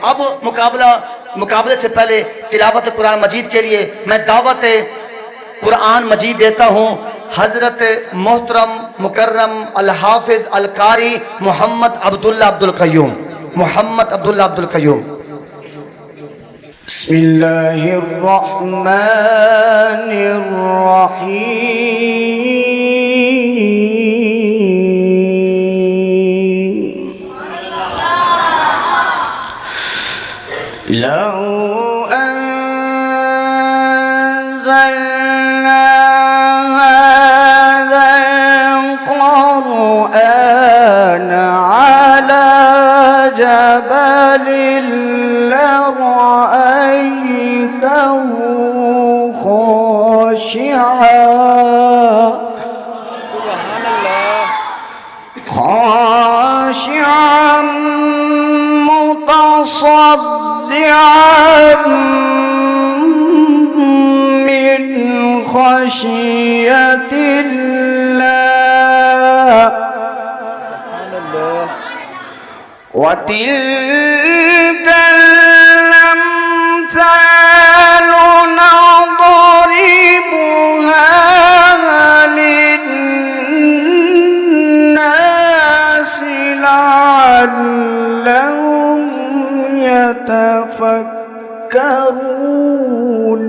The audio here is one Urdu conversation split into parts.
اب مقابلے سے پہلے تلاوت قرآن مجید کے لیے میں دعوت قرآن مجید دیتا ہوں حضرت محترم مکرم الحافظ القاری محمد عبداللہ عبدالقیوم. محمد عبداللہ عبدالقیوم. بسم اللہ الرحمن الرحیم. لو أنزلنا هذا القرآن على جبل لرأيته خاشعا متصدعا من خشية الله. وتلك الأمثال نضربها للناس لعلهم يتفكرون.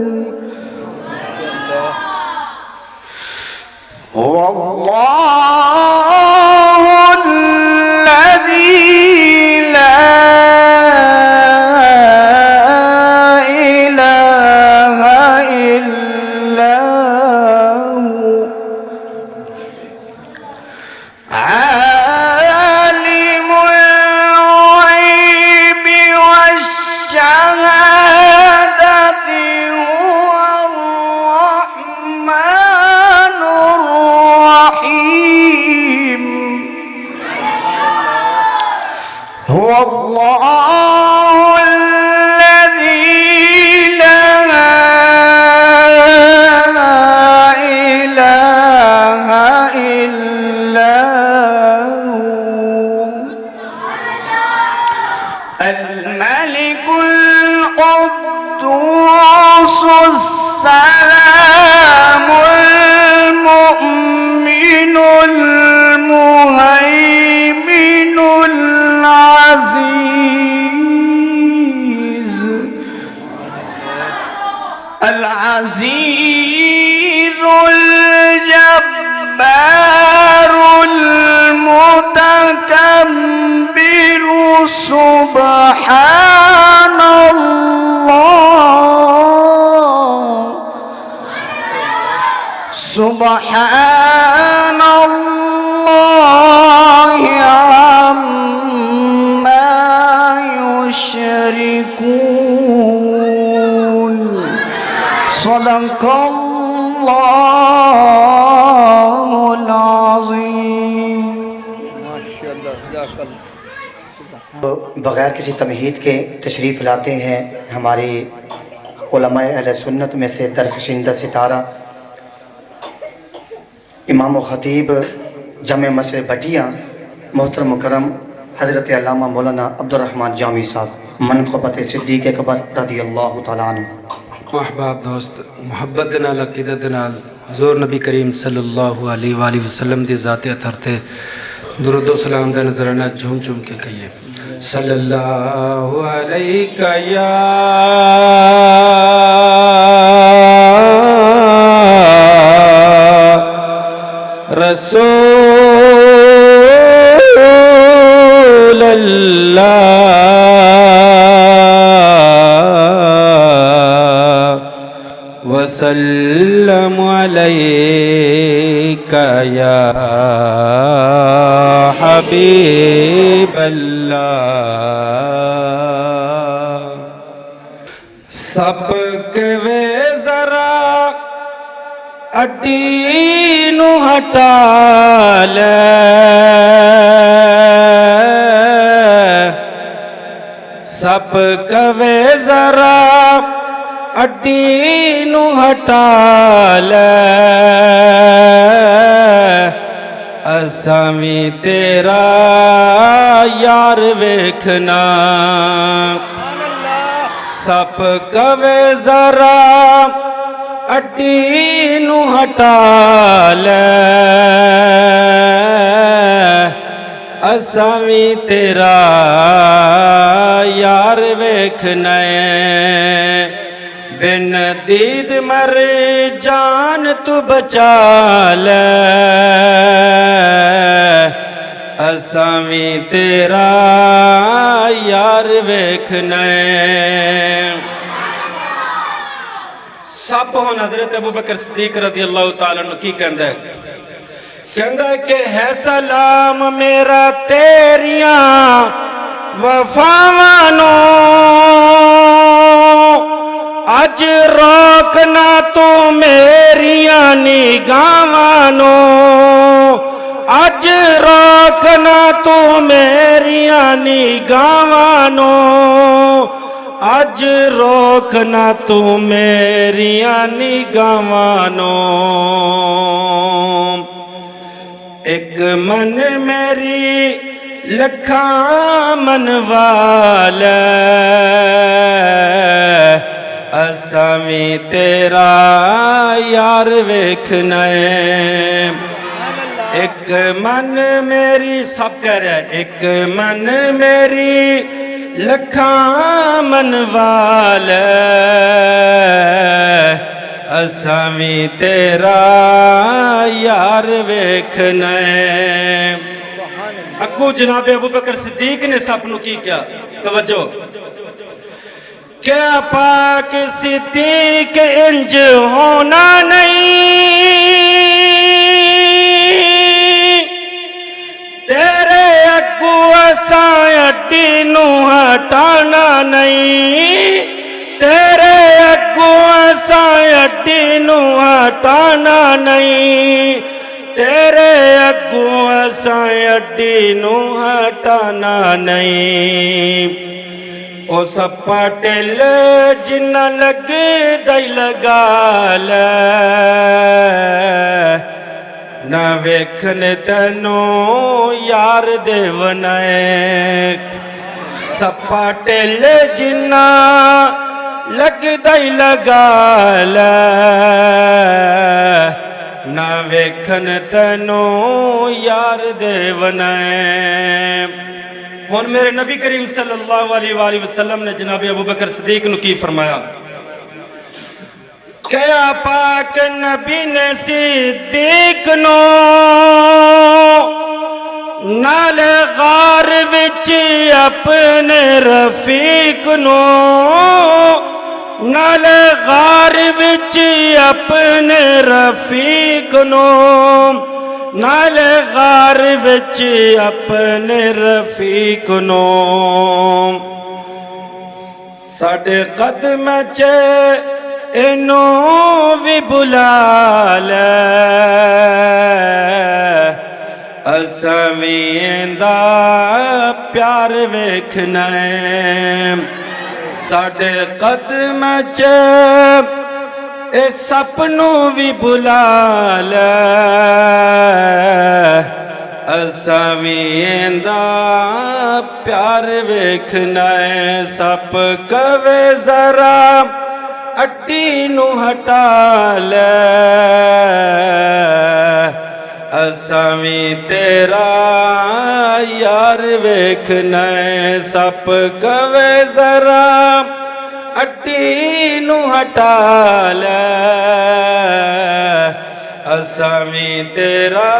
هو الله الذي لا إله إلا هو عالم الغيب والشهادة هو الرحمن الرحيم. هو الله الذي لا إله إلا هو الملك القدوس السلام المؤمن المهيمن العزيز الجبار المتكبر سبحان الله. سبحان الله عما يشركون. صدق اللہ العظیم. بغیر کسی تمہید کے تشریف لاتے ہیں ہماری علماء اہل سنت میں سے درکشندہ ستارہ امام و خطیب جامع مسجد بٹیا محترم مکرم حضرت علامہ مولانا عبدالرحمن جامی صاحب منقبت صدیق اکبر رضی اللہ تعالیٰ عنہ. احباب دوست محبت نال عقیدت نال حضور نبی کریم صلی اللہ علیہ وآلہ وسلم دی ذات اطہر تے درود و سلام دا نظرانہ جھوم جھوم کے کہیے. صلی اللہ علیہ یا رسول اللہ وسلم علیک یا حبیب اللہ. سب کے وے ذرا اڈی نو ہٹا لے سب کے وے ذرا اڈی نو ہٹا لے اساں وی تیرا یار ویکھنا سپ کوے ذرا اڈی نو ہٹا لے اساں وی تیرا یار ویکھنا ہے بن دید مر جان تو بچا لے اساں وی تیرا یار ویکھنا ہے سب ہون حضرت ابوبکر صدیق رضی اللہ تعالیٰ عنہ کی کہندہ ہے کہ ہے سلام میرا تیریاں وفاوانو اج روکنا تو میریاں نگاہوانو اج روکنا تو میریاں نگاہوانو اج روکنا تو میریاں نگاہوانو ایک من میری لکھاں من والا اساں وی تیرا یار ویکھنا ہے ایک من میری سب کہہ رہا ہے ایک من میری لکھاں من والا اساں وی تیرا یار ویکھنا ہے اگو جناب ابوبکر صدیق نے سپنوں کی کیا توجہ کیا پاک صدیق انج ہونا نہیں تیرے اگو اساں اڈی نو ہٹانا نہیں تیرے اگو اساں اڈی نو ہٹانا نہیں تیرے اگو اساں اڈی نو ہٹانا نہیں او سپا ٹل جنہ لگ دائی لگا لے نہ ویکھن تینوں یار دیونا ہے سپا ٹل جنہ لگ دائی لگا لے نہ ویکھن تینوں یار دیونا ہے اور میرے نبی کریم صلی اللہ علیہ وآلہ وسلم نے جناب ابوبکر صدیق نو کی فرمایا کیا پاک نبی نے صدیق نو نال غار وچ اپنے رفیق نو نال غار وچ اپنے رفیق نو نال غار وچ اپنے رفیق نو ساڈے قدم چ اینوں وی بلا لے اساں وی ایندا پیار ویکھنا ہے ساڈے قدم چ اے سپنوں وی بلا لے اساں وی ایندا پیار ویکھنا ہے سپ کوے ذرا اڈی نو ہٹا لے اساں وی تیرا یار ویکھنا ہے سپ کوے ذرا اڈی نو ہٹا لے اساں وی تیرا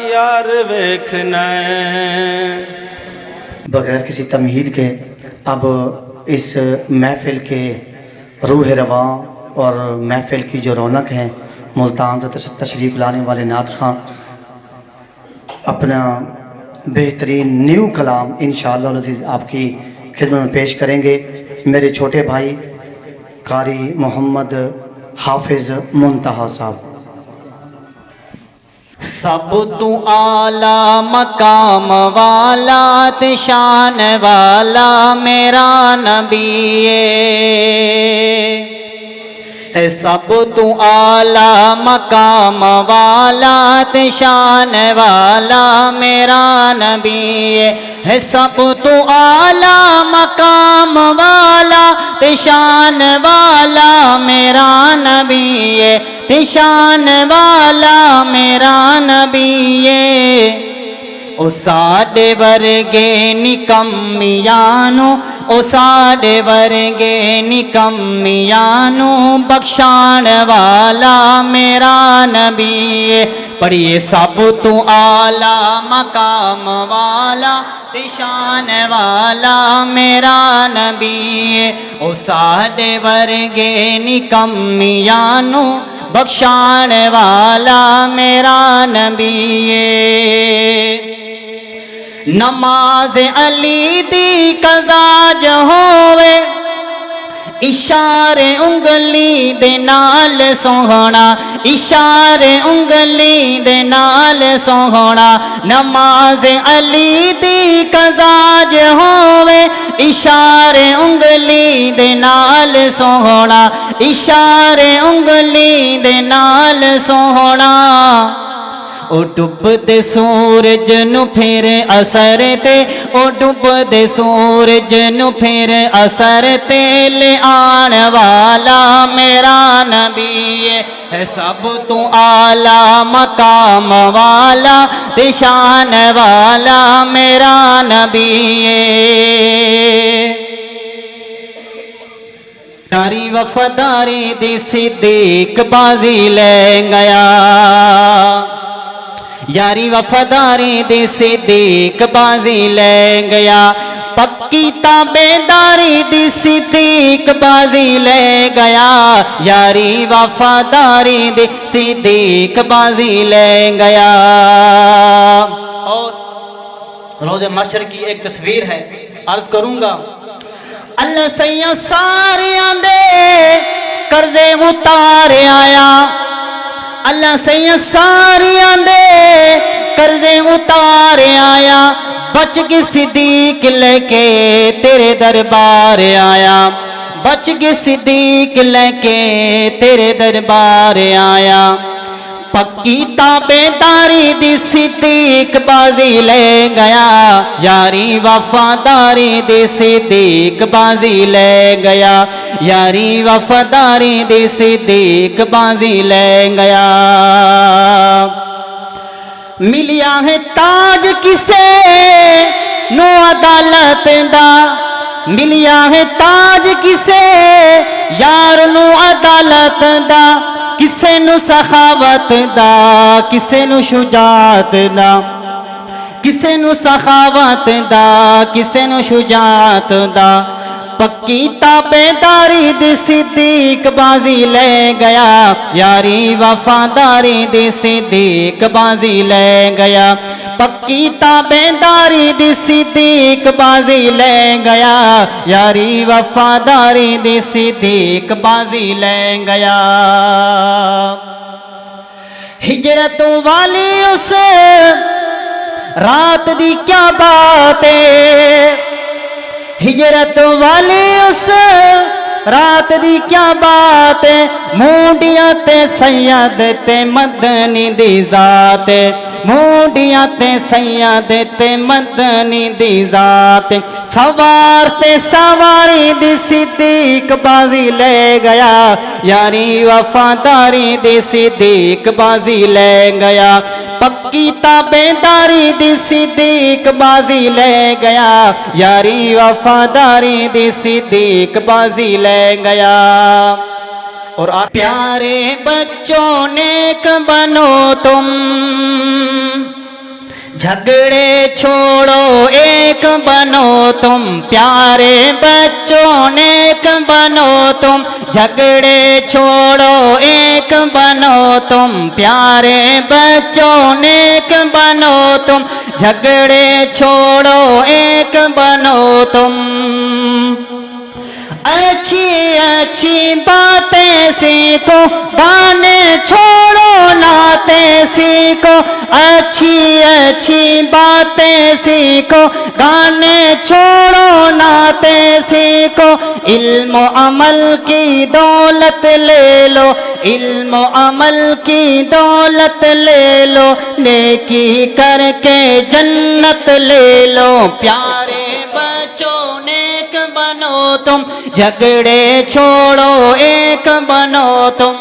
یار ویکھنا ہے بغیر کسی تمہید کے اب اس محفل کے روح رواں اور محفل کی جو رونق ہے ملتان سے تشریف لانے والے نعت خواں اپنا بہترین نیو کلام انشاءاللہ العزیز آپ کی خدمت میں پیش کریں گے میرے چھوٹے بھائی قاری محمد حافظ منتہا صاحب سب تو اعلیٰ مقام والا تے شان والا میرا نبی ہے سب تو اعلیٰ مقام والا تے شان والا میرا نبی ہے سب تو اعلیٰ مقام والا تے شان والا میرا نبی ہے، شان والا میرا نبی ہے۔ او ساڈے ورگے نکمیانو، او ساڈے ورگے نکمیانو بخشان والا میرا نبی ہے۔ پڑھیے سب تو اعلیٰ مقام والا تے شان والا میرا نبی ہے۔ او ساڈے ورگے نکمیانو بخشان والا میرا نبی ہے۔ نماز علی دی قضا جو ہووے، اشارے انگلی دے نال سوہنا، اشارے انگلی دے نال سوہنا۔ نماز علی دی قضا جو ہووے، اشارے انگلی دے نال سوہنا، اشارے انگلی دے نال سوہنا۔ او ڈب دے سورج نو پھر اثر تے، او ڈب دے سورج نو پھر اثر تے لے آن والا میرا نبی ہے۔ سب تو اعلیٰ مقام والا تے شان والا میرا نبی ہے۔ تاری وفاداری دی صدیق بازی لے گیا، یاری وفاداری دی صدیق بازی لے گیا، پکی تابیداری دی صدیق بازی لے گیا، یاری وفاداری دی صدیق بازی لے گیا۔ اور روز محشر کی ایک تصویر ہے، عرض کروں گا۔ اللہ سیاں سارے آندے قرضے اتار آیا، اللہ سیاں ساری آندے قرضے اتار آیا، بچ کے صدیق لے کے تیرے دربار آیا، بچ کے صدیق لے کے تیرے دربار آیا۔ پکی تابیداری دی صدیق بازی لے گیا، یاری وفاداری دی صدیق بازی لے گیا، یاری وفاداری دی صدیق بازی لے گیا۔ ملیا ہے تاج کسے نو عدالت دا، ملیا ہے تاج کسے یار نو عدالت دا، کسے نو سخاوت دا، کسے نو شجاعت دا، کسے نو سخاوت دا، کسے نو شجاعت دا۔ پکی تابیداری دی صدیق بازی لے گیا، یاری وفاداری دی صدیق بازی لے گیا، پکی تابیداری دی صدیق بازی لے گیا، یاری وفاداری دی صدیق بازی لے گیا۔ ہجرت والی اس رات دی کیا بات ہے، ہجرت والی اس رات دی کیا بات ہے، مونڈیاں تے سید تے مدنی دی ذات، مونڈیاں تے سید تے مدنی دی ذات، سوار تے سواری دی صدیق بازی لے گیا، یاری وفاداری دی صدیق بازی لے گیا، پکی تابیداری دی صدیق بازی لے گیا، یاری وفاداری دی صدیق بازی لے گیا۔ اور پیارے بچوں نیک بنو تم، جھگڑے چھوڑو ایک بنو تم، پیارے بچوں نیک بنو تم، جھگڑے چھوڑو ایک بنو تم، پیارے بچوں نیک بنو تم، جھگڑے چھوڑو ایک بنو تم۔ اچھی اچھی باتیں سیکھو، گانے چھوڑو نعتیں سیکھو، اچھی اچھی باتیں سیکھو، گانے چھوڑو نعتیں سیکھو، علم و عمل کی دولت لے لو، علم و عمل کی دولت لے لو، نیکی کر کے جنت لے لو، پیارے بچوں نیک بنو تم جھگڑے چھوڑو ایک بنو تم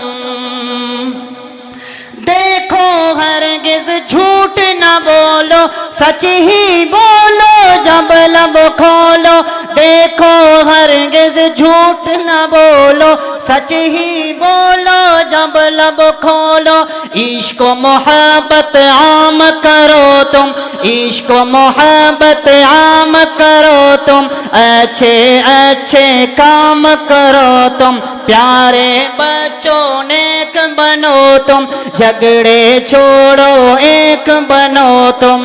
دیکھو ہرگز جھوٹ نہ بولو سچ ہی بولو جب لب کھولو دیکھو ہرگز جھوٹ نہ بولو سچ ہی بولو جب لب کھولو عشق و محبت عام کرو تم عشق و محبت عام کرو تم اچھے اچھے کام کرو تم پیارے بچوں نیک بنو تم جھگڑے چھوڑو ایک بنو تم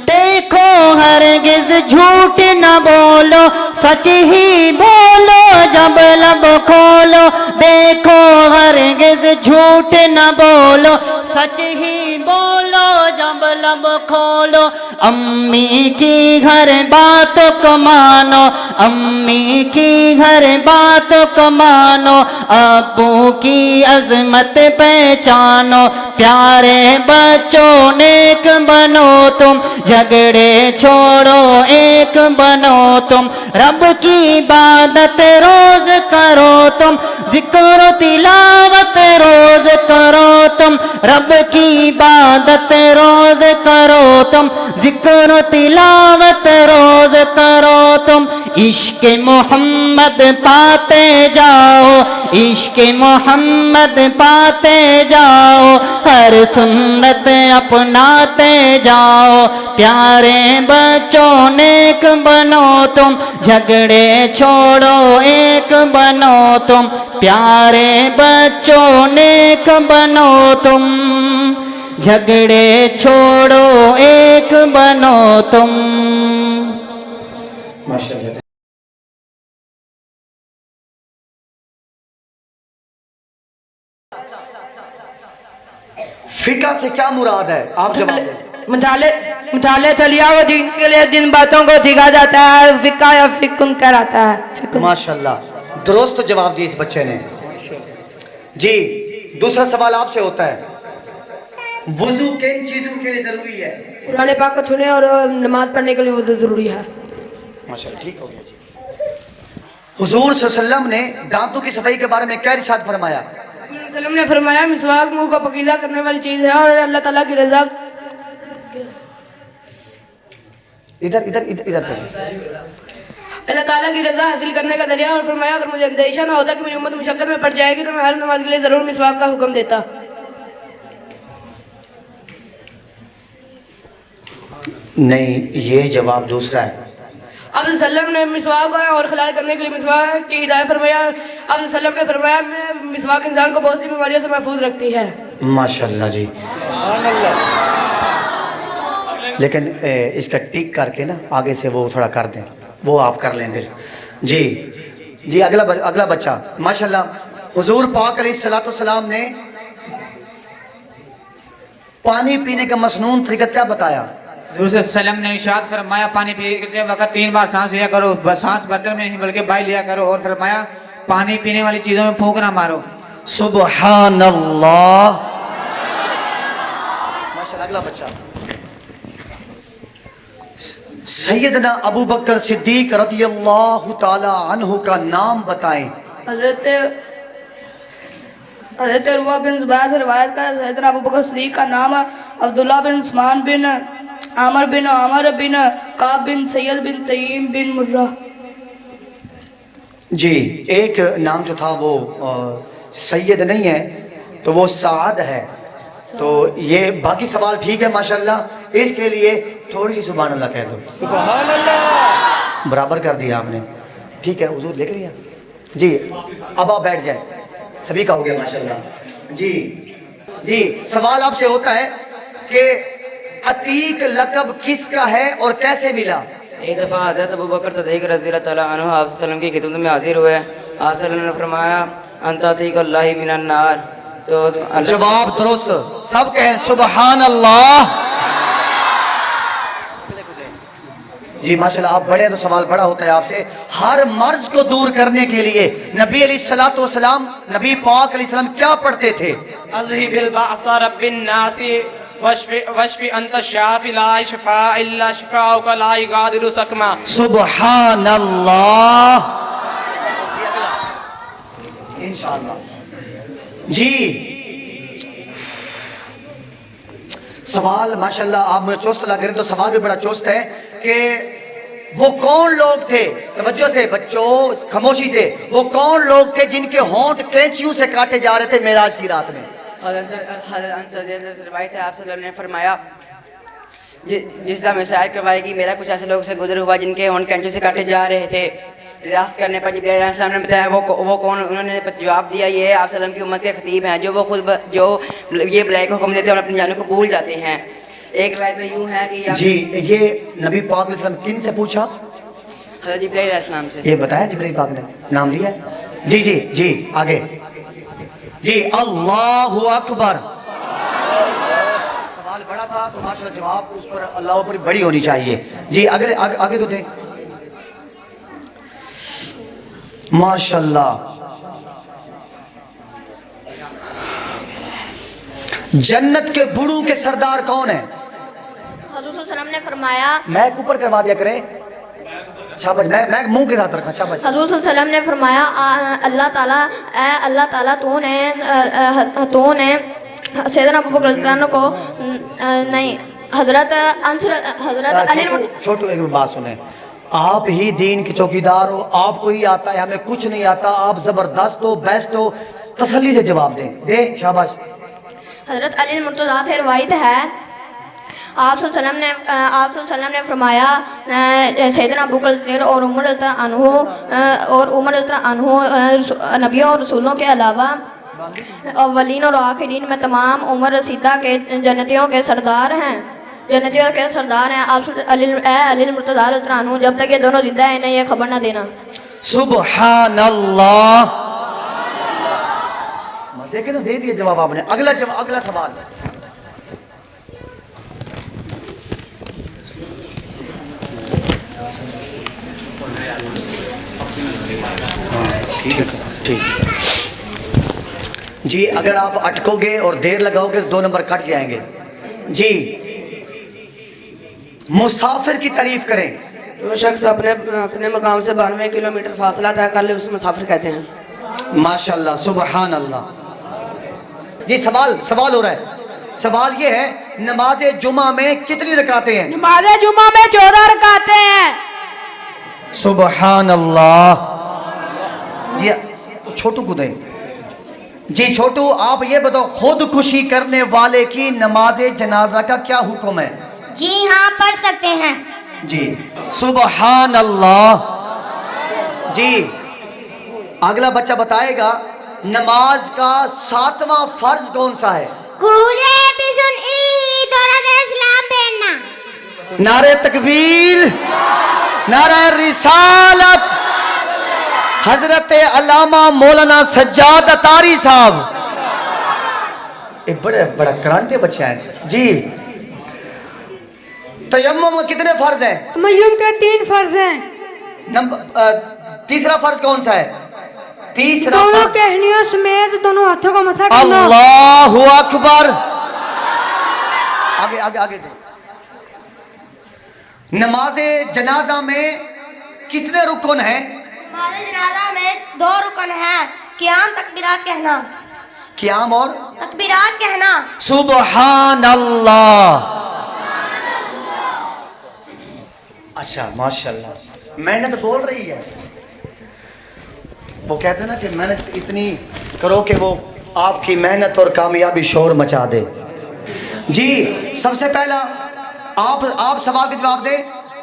دیکھو ہرگز جھوٹ نہ بولو سچ ہی بولو جب لب کھولو دیکھو ہرگز جھوٹ نہ بولو سچ ہی بولو جب لب کھولو امی کی ہر بات کو مانو امی کی ہر بات کو مانو ابو کی عظمت پہچانو پیارے بچوں نیک بنو تم جھگڑے چھوڑو ایک بنو تم رب کی عبادت روز کرو تم ذکر و تلاوت روز کرو تم رب کی عبادت روز کرو تم ذکر و تلاوت روز کرو تم عشق محمد پاتے جاؤ عشق محمد پاتے جاؤ ہر سنت اپناتے جاؤ پیارے بچوں نیک بنو تم جھگڑے چھوڑو ایک بنو تم پیارے بچوں نیک بنو تم جھگڑے چھوڑو ایک بنو تم ماشاءاللہ فقہ سے کیا مراد ہے آپ جواب دیں مطالعہ تلیہ و دین کے لیے جن باتوں کو سکھا جاتا ہے فقہ یا فقہ کراتا ہے ماشاءاللہ درست جواب دیا اس بچے نے جی دوسرا سوال آپ سے ہوتا ہے وضو کن چیزوں کے لیے ضروری ہے قرآن پاک کو چھونے اور نماز پڑھنے کے لیے وضو ضروری ہے ماشاءاللہ ٹھیک ہو گیا جی حضور صلی اللہ علیہ وسلم نے دانتوں کی صفائی کے بارے میں کیا ارشاد فرمایا وسلم نے فرمایا مسواک منہ کو پاکیزہ کرنے والی چیز ہے اور اللہ تعالیٰ کی رضا ادھر ادھر ادھر ادھر کریں اللہ تعالیٰ کی رضا حاصل کرنے کا ذریعہ اور فرمایا اگر مجھے اندیشہ نہ ہوتا کہ میری امت مشقت میں پڑ جائے گی تو میں ہر نماز کے لیے ضرور مسواک کا حکم دیتا نہیں یہ جواب دوسرا ہے آپ صلی اللہ علیہ وسلم نے مسواک اور خلال کرنے کے لیے مسواک کی ہدایت فرمایا آپ صلی اللہ علیہ وسلم نے فرمایا مسواک انسان کو بہت سی بیماریوں سے محفوظ رکھتی ہے ماشاءاللہ جی لیکن اس کا ٹک کر کے نا آگے سے وہ تھوڑا کر دیں وہ آپ کر لیں پھر جی جی اگلا بچہ ماشاءاللہ حضور پاک علیہ السلام نے پانی پینے کا مسنون طریقہ کیا بتایا حضور صلی اللہ علیہ وسلم نے ارشاد فرمایا پانی پیتے وقت 3 بار سانس لیا کرو سانس برتن میں نہیں بلکہ باہر لیا کرو اور فرمایا پانی پینے والی چیزوں میں پھونک نہ مارو سبحان اللہ ماشاءاللہ اگلا بچہ سیدنا ابو بکر صدیق رضی اللہ تعالی عنہ کا نام بتائیں حضرت عروہ بن زبیر سے روایت کا سیدنا ابو بکر صدیق کا نام عبداللہ بن عثمان بن عامر بن عامر بن کعب بن سید بن تیم بن مرہ جی ایک نام جو تھا وہ سید نہیں ہے تو وہ سعد ہے تو یہ باقی سوال ٹھیک ہے ماشاءاللہ اس کے لیے تھوڑی سی سبحان اللہ کہہ دو سبحان اللہ برابر کر دیا آپ نے ٹھیک ہے حضور لے کر لیا جی اب آپ بیٹھ جائیں سبھی کا ہو گیا ماشاءاللہ جی جی سوال آپ سے ہوتا ہے کہ عتیق لقب کس کا ہے اور کیسے ملا ایک دفعہ حضرت ابوبکر صدیق رضی اللہ تعالیٰ عنہ آپ صلی اللہ علیہ وسلم کی خدمت میں حاضر ہوئے آپ صلی اللہ علیہ وسلم نے فرمایا انت عتیق اللہ من النار تو جواب درست سب کہیں سبحان اللہ جی ماشاءاللہ آپ بڑے ہیں تو سوال بڑا ہوتا ہے آپ سے ہر مرض کو دور کرنے کے لیے نبی علیہ السلام نبی پاک علیہ السلام کیا پڑھتے تھے اذهب البأس رب الناس واشفی انت الشافی لا شفاء الا شفاؤک لا یغادر سقما. سبحان اللہ. انشاءاللہ. جی سوال ماشاءاللہ آپ مجھے چست لگ رہے، تو سوال بھی بڑا چست ہے کہ وہ کون لوگ تھے، توجہ سے بچوں خاموشی سے، وہ کون لوگ تھے جن کے ہونٹ کینچیوں سے کاٹے جا رہے تھے معراج کی رات میں؟ حضرت روایت ہے آپ صلی اللہ علیہ وسلم نے فرمایا جس طرح میں شاعر کروائی گی، میرا کچھ ایسے لوگ سے گزر ہوا جن کے ہونٹ کینچیوں سے کاٹے جا رہے تھے. دریافت کرنے پر جبرائیل علیہ السلام نے بتایا وہ کون. انہوں نے جواب دیا یہ آپ صلی اللہ علیہ وسلم کی امت کے خطیب ہیں جو وہ خود جو یہ بلائی کو حکم دیتے ہیں اور اپنی جانوں کو بھول جاتے ہیں. ایک روایت میں یوں ہے کہ جی یہ نبی پاک علیہ السلام کن سے پوچھا؟ حضرت جبرائیل علیہ السلام سے. یہ بتایا جبرائیل پاک نے نام لیا ہے؟ جی جی جی آگے. جی اللہ اکبر. سوال بڑا تھا تو ماشاءاللہ جواب اس پر اللہ پر بڑی ہونی چاہیے. جی آگے تو دیں. ماشاءاللہ. جنت کے بڑوں کے سردار کون ہیں؟ حضور صلی اللہ علیہ وسلم نے فرمایا، میک اوپر کروا دیا کریں. شاباش. میں منہ کے ساتھ رکھا. شاباش. حضور صلی اللہ علیہ وسلم نے فرمایا اللہ تعالیٰ تو نے سیدنا ابوبکر رضی اللہ عنہ کو نہیں حضرت علی چھوٹو ایک بات سنیں. آپ ہی دین کی چوکیدار ہو، آپ کو ہی آتا ہے، ہمیں کچھ نہیں آتا. آپ زبردست ہو، بیسٹ ہو، تسلی سے جواب دیں. شاباش. حضرت علی المرتضیٰ سے روایت ہے آپ صلی اللہ علیہ وسلم نے فرمایا سیدنا ابوبکر صدیق اور عمر رضی اللہ عنہ نبیوں اور رسولوں کے علاوہ اولین اور آخرین میں تمام عمر رسیدہ کے جنتیوں کے سردار ہیں. آپ علی المرتضیٰ رضی اللہ عنہ جب تک یہ دونوں زندہ ہیں انہیں یہ خبر نہ دینا. سبحان اللہ. دیکھیں نا دے دیے جواب آپ نے. اگلا سوال. ٹھیک. جی اگر آپ اٹکو گے اور دیر لگاؤ گے تو 2 نمبر کٹ جائیں گے. جی مسافر کی تعریف کریں. جو شخص اپنے مقام سے 92 کلومیٹر فاصلہ طے کر لے اسے مسافر کہتے ہیں. ماشاءاللہ. سبحان اللہ. یہ سوال ہو رہا ہے. سوال یہ ہے نماز جمعہ میں کتنی رکعتیں ہیں؟ نماز جمعہ میں 14 رکعتیں ہیں. سبحان اللہ. جی چھوٹو کو دیں. جی چھوٹو آپ یہ بتاؤ خودکشی کرنے والے کی نماز جنازہ کا کیا حکم ہے؟ جی ہاں پڑھ سکتے ہیں. جی سبحان اللہ. جی اگلا بچہ بتائے گا نماز کا 7واں فرض کون سا ہے؟ سلام پھیرنا. نعرہ تکبیر، نعرہ رسالت. حضرت علامہ مولانا سجاد اطاری صاحب ایک بڑا کرانٹے بچے ہیں. جی تیمم میں کتنے فرض ہیں؟ تیمم کے 3 فرض ہیں. تیسرا فرض کون سا ہے؟ تیسرا دونوں فرض کہنیوں سمیت دونوں ہاتھوں کو مسح کرنا. اللہ اکبر. آگے دے. نماز جنازہ میں کتنے رکن ہیں؟ نماز جنازہ میں 2 رکن ہیں. قیام، تکبیرات کہنا. قیام اور تکبیرات کہنا. سبحان اللہ. اچھا ماشاءاللہ. محنت بول رہی ہے. وہ کہتے ہیں نا کہ محنت اتنی کرو کہ وہ آپ کی محنت اور کامیابی شور مچا دے. جی سب سے پہلا آپ سوال کا جواب دیں.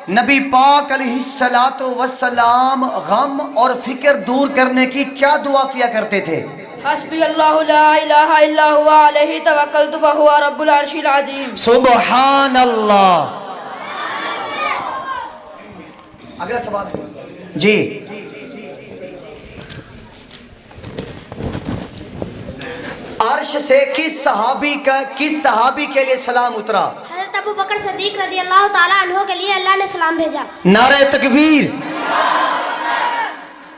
نبی پاک علیہ الصلوۃ والسلام غم اور فکر دور کرنے کی کیا دعا کیا کرتے تھے؟ حسبی اللہ لا الہ الا هو علیہ توکلت وهو رب العرش العظیم. سبحان اللہ. اگلا سوال. جی عرش سے کس صحابی کے لیے سلام اترا؟ حضرت ابوبکر صدیق رضی اللہ تعالیٰ عنہ کے لیے اللہ نے سلام بھیجا. نعرہ تکبیر.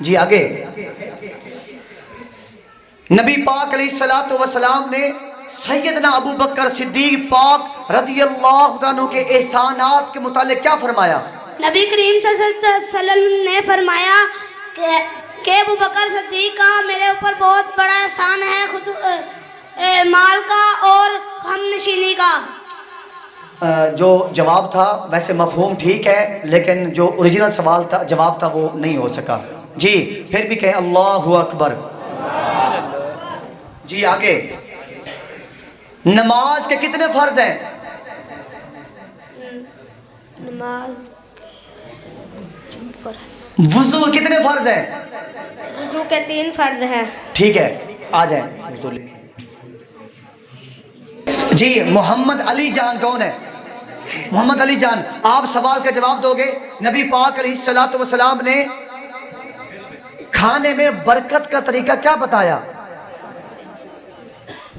جی آگے. نبی پاک علیہ الصلوۃ والسلام نے سیدنا ابو بکر صدیق پاک رضی اللہ عنہ کے احسانات کے متعلق کیا فرمایا؟ نبی کریم صلی اللہ علیہ وسلم نے فرمایا کہ ابو بکر صدیق کا میرے اوپر بہت بڑا احسان ہے، خود مال کا اور ہم نشینی کا۔ جو جواب تھا ویسے مفہوم ٹھیک ہے، لیکن جو اوریجنل سوال تھا جواب تھا وہ نہیں ہو سکا۔ جی پھر بھی کہیں اللہ اکبر۔ جی آگے، نماز کے کتنے فرض ہیں؟ نماز وضو کتنے فرض ہیں؟ وضو کے 3 فرض ہیں۔ ٹھیک ہے، آ جائیں۔ جی محمد علی جان کون ہے؟ محمد علی جان، آپ سوال کا جواب دو گے۔ نبی پاک علیہ السلام نے کھانے میں برکت کا طریقہ کیا بتایا؟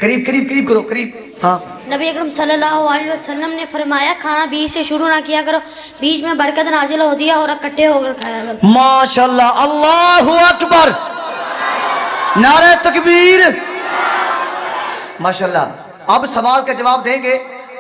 قریب کرو، قریب۔ ہاں، نبی اکرم صلی اللہ علیہ وسلم نے فرمایا کھانا بیچ سے شروع نہ کیا کرو، بیچ میں برکت نازل ہوتی ہے اور اکٹھے ہو کر کھایا کرو۔ ماشاءاللہ، اللہ اکبر، نعرہ تکبیر۔ ماشاءاللہ، اب سوال کا جواب دیں گے۔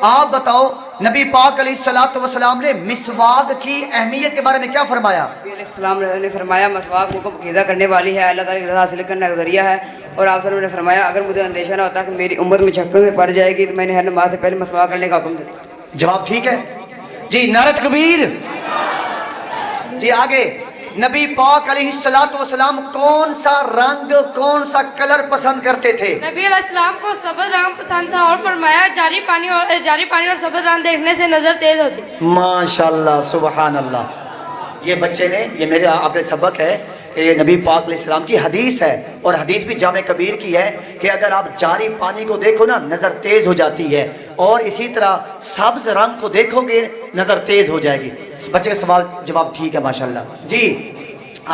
آپ بتاؤ نبی پاک علیہ السلام نے مسواک کی اہمیت کے بارے میں کیا فرمایا؟ نبی علیہ السلام نے فرمایا مسواک منہ کو پاکیزہ کرنے والی ہے، اللہ تعالیٰ کی رضا حاصل کرنے کا ذریعہ ہے۔ اور آپ صلی اللہ علیہ وسلم نے فرمایا اگر مجھے اندیشہ نہ ہوتا کہ میری امت مشقت میں پڑ جائے گی تو میں نے ہر نماز سے پہلے مسواک کرنے کا حکم دیا۔ جواب ٹھیک ہے جی، نعرہ تکبیر۔ جی آگے، نبی پاک علیہ السلام کون سا رنگ، کون سا کلر پسند کرتے تھے؟ نبی علیہ السلام کو سبز رنگ پسند تھا اور فرمایا جاری پانی اور سبز رنگ دیکھنے سے نظر تیز ہوتی۔ ماشاءاللہ، سبحان اللہ۔ یہ بچے نے، یہ میرے آپ کے سبق ہے کہ یہ نبی پاک علیہ السلام کی حدیث ہے، اور حدیث بھی جامع کبیر کی ہے کہ اگر آپ جاری پانی کو دیکھو نا نظر تیز ہو جاتی ہے، اور اسی طرح سبز رنگ کو دیکھو گے نظر تیز ہو جائے گی۔ بچے کا سوال جواب ٹھیک ہے ماشاءاللہ۔ جی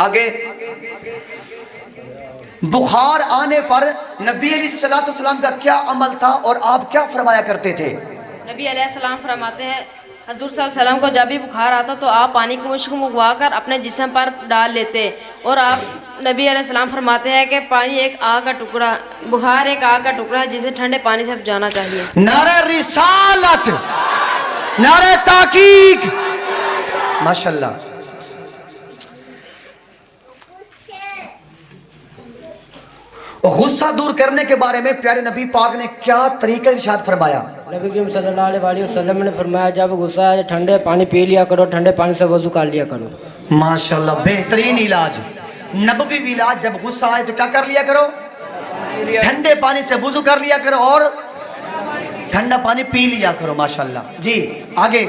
آگے، بخار آنے پر نبی علیہ السلام کا کیا عمل تھا اور آپ کیا فرمایا کرتے تھے؟ نبی علیہ السلام فرماتے ہیں حضور صلی اللہ علیہ وسلم کو جب بھی بخار آتا تو آپ پانی کو مشک منگوا کر اپنے جسم پر ڈال لیتے، اور آپ نبی علیہ السلام فرماتے ہیں کہ پانی ایک آگ کا ٹکڑا، بخار ایک آگ کا ٹکڑا ہے جسے ٹھنڈے پانی سے بجھانا چاہیے۔ نعرہ رسالت، نعرہ تحقیق، ماشاءاللہ۔ غصہ دور کرنے کے بارے میں پیارے نبی پاک نے کیا طریقہ ارشاد فرمایا؟ نبی کریم صلی اللہ علیہ وسلم نے فرمایا جب غصہ ہے ٹھنڈے پانی پی لیا کرو، ٹھنڈے پانی سے وضو کر لیا کرو۔ ماشاءاللہ، بہترین علاج، نبوی علاج۔ جب غصہ آئے تو کیا کر لیا کرو؟ ٹھنڈے پانی سے وضو کر لیا کرو اور ٹھنڈا پانی پی لیا کرو۔ ماشاءاللہ۔ جی آگے،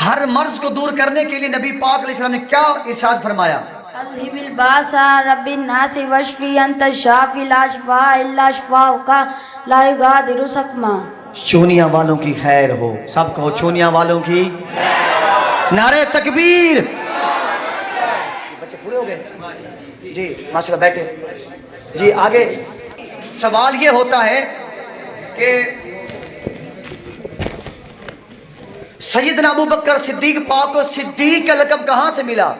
ہر مرض کو دور کرنے کے لیے نبی پاک علیہ السلام نے کیا ارشاد فرمایا؟ اذهب الباس رب الناس واشفی انت الشافی لا شفاء الا شفاؤک لا یغادر سقما۔ چونیاں والوں کی خیر ہو، سب کہو چونیاں والوں کی۔ نعرہ تکبیر۔ بچے پورے ہو گئے؟ جی ماشاءاللہ، بیٹھے۔ جی آگے، سوال یہ ہوتا ہے کہ سیدنا ابو بکر صدیق پاک کو صدیق کا لقب کہاں سے ملا؟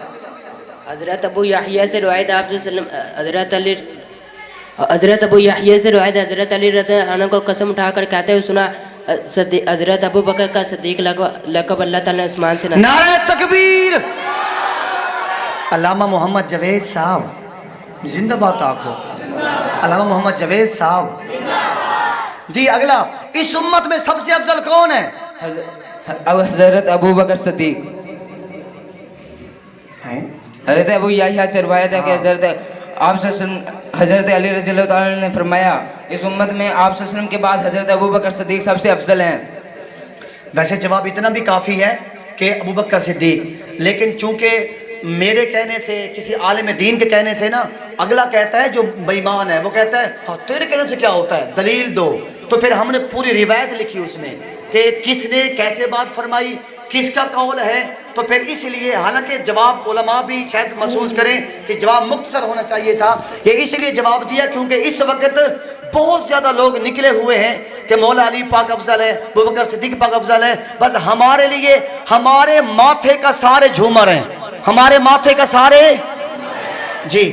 حضرت ابو یحییٰ سے روایت آپ صلی اللہ علیہ وسلم حضرت ابو یحییٰ سے روایت حضرت علی رضی اللہ عنہ کو قسم اٹھا کر کہتے ہوئے سنا حضرت ابو بکر کا صدیق لقب اللہ تعالیٰ نے عثمان سے نعرہ تکبیر۔ علامہ محمد جاوید صاحب زندہ باد آنکھو، علامہ محمد جاوید صاحب۔ جی اگلا، اس امت میں سب سے افضل کون ہے؟ حضرت ابو بکر صدیق۔ حضرت ابو یحییٰ سے روایت ہے کہ حضرت علی رضی اللہ تعالیٰ نے فرمایا اس امت میں آپ صلی اللہ علیہ وسلم کے بعد حضرت ابو بکر صدیق سب سے افضل ہیں۔ ویسے جواب اتنا بھی کافی ہے کہ ابو بکر صدیق، لیکن چونکہ میرے کہنے سے، کسی عالم دین کے کہنے سے نا، اگلا کہتا ہے جو بے ایمان ہے وہ کہتا ہے ہاں تیرے کہنے سے کیا ہوتا ہے، دلیل دو۔ تو پھر ہم نے پوری روایت لکھی اس میں کہ کس نے کیسے بات فرمائی، کس کا قول ہے، تو پھر اس لیے حالانکہ جواب علماء بھی شاید محسوس کریں کہ جواب مختصر ہونا چاہیے تھا، یہ اس لیے جواب دیا کیونکہ اس وقت بہت زیادہ لوگ نکلے ہوئے ہیں کہ مولا علی پاک افضل ہے، ابو بکر صدیق پاک افضل ہے۔ بس ہمارے لیے ہمارے ماتھے کا سارے جھومر ہیں، ہمارے ماتھے کا سارے۔ جی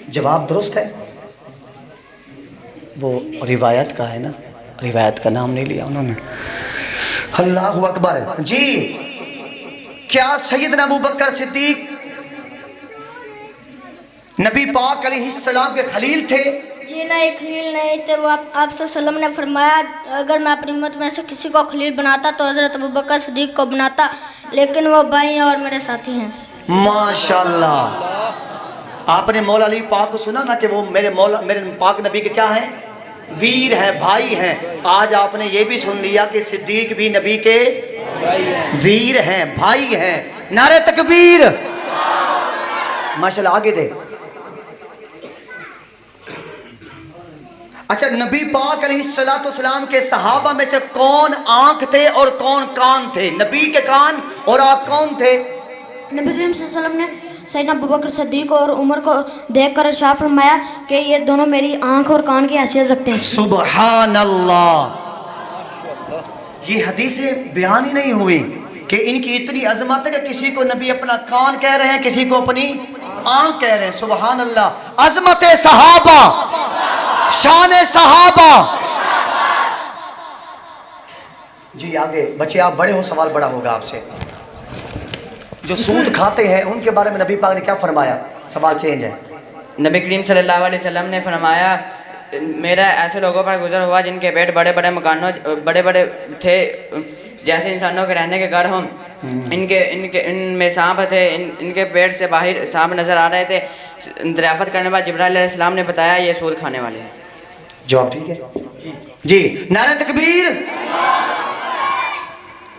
جواب درست ہے، وہ روایت کا ہے نا, روایت کا نام نہیں لیا انہوں نے. اللہ اکبر. جی کیا سیدنا ابو بکر صدیق نبی پاک علیہ السلام کے خلیل تھے؟ جی نہیں, خلیل نہیں تھے وہ. آپ صلی اللہ علیہ وسلم نے فرمایا اگر میں اپنی امت میں سے کسی کو خلیل بناتا تو حضرت ابو بکر صدیق کو بناتا, لیکن وہ بھائی ہیں اور میرے ساتھی ہیں. ماشاءاللہ. آپ نے مولا علی پاک کو سنا نا کہ وہ میرے پاک نبی کے کیا ہیں؟ ویر ہیں, بھائی ہیں. آج آپ نے یہ بھی سن لیا کہ صدیق بھی نبی کے ویر ہیں, بھائی ہیں. نعرہ تکبیر. ماشاءاللہ. آگے دے. اچھا, نبی پاک علیہ السلام کے صحابہ میں سے کون آنکھ تھے اور کون کان تھے؟ نبی کے کان اور آنکھ کون تھے؟ نبی کریم صلی اللہ علیہ وسلم نے سیدنا ابوبکر صدیق اور عمر کو دیکھ کر ارشاد فرمایا کہ یہ دونوں میری آنکھ اور کان کی حیثیت رکھتے ہیں. سبحان اللہ. یہ حدیثیں بیان ہی نہیں ہوئی کہ ان کی اتنی عظمت ہے کہ کسی کو نبی اپنا کان کہہ رہے ہیں, کسی کو اپنی آنکھ کہہ رہے ہیں. سبحان اللہ. عظمت صحابہ, شان صحابہ. جی آگے بچے, آپ بڑے ہو, سوال بڑا ہوگا آپ سے. جو سود کھاتے ہیں ان کے بارے میں نبی پاک نے کیا فرمایا؟ سوال چینج ہے. نبی کریم صلی اللہ علیہ وسلم نے فرمایا میرا ایسے لوگوں پر گزر ہوا جن کے پیٹ بڑے بڑے مکانوں بڑے بڑے تھے جیسے انسانوں کے رہنے کے گھر ہوں. ان میں سانپ تھے, ان کے پیٹ سے باہر سانپ نظر آ رہے تھے. دریافت کرنے بعد جبرائیل علیہ السلام نے بتایا یہ سود کھانے والے ہیں. جواب ٹھیک ہے؟ جی نعرہ تکبیر.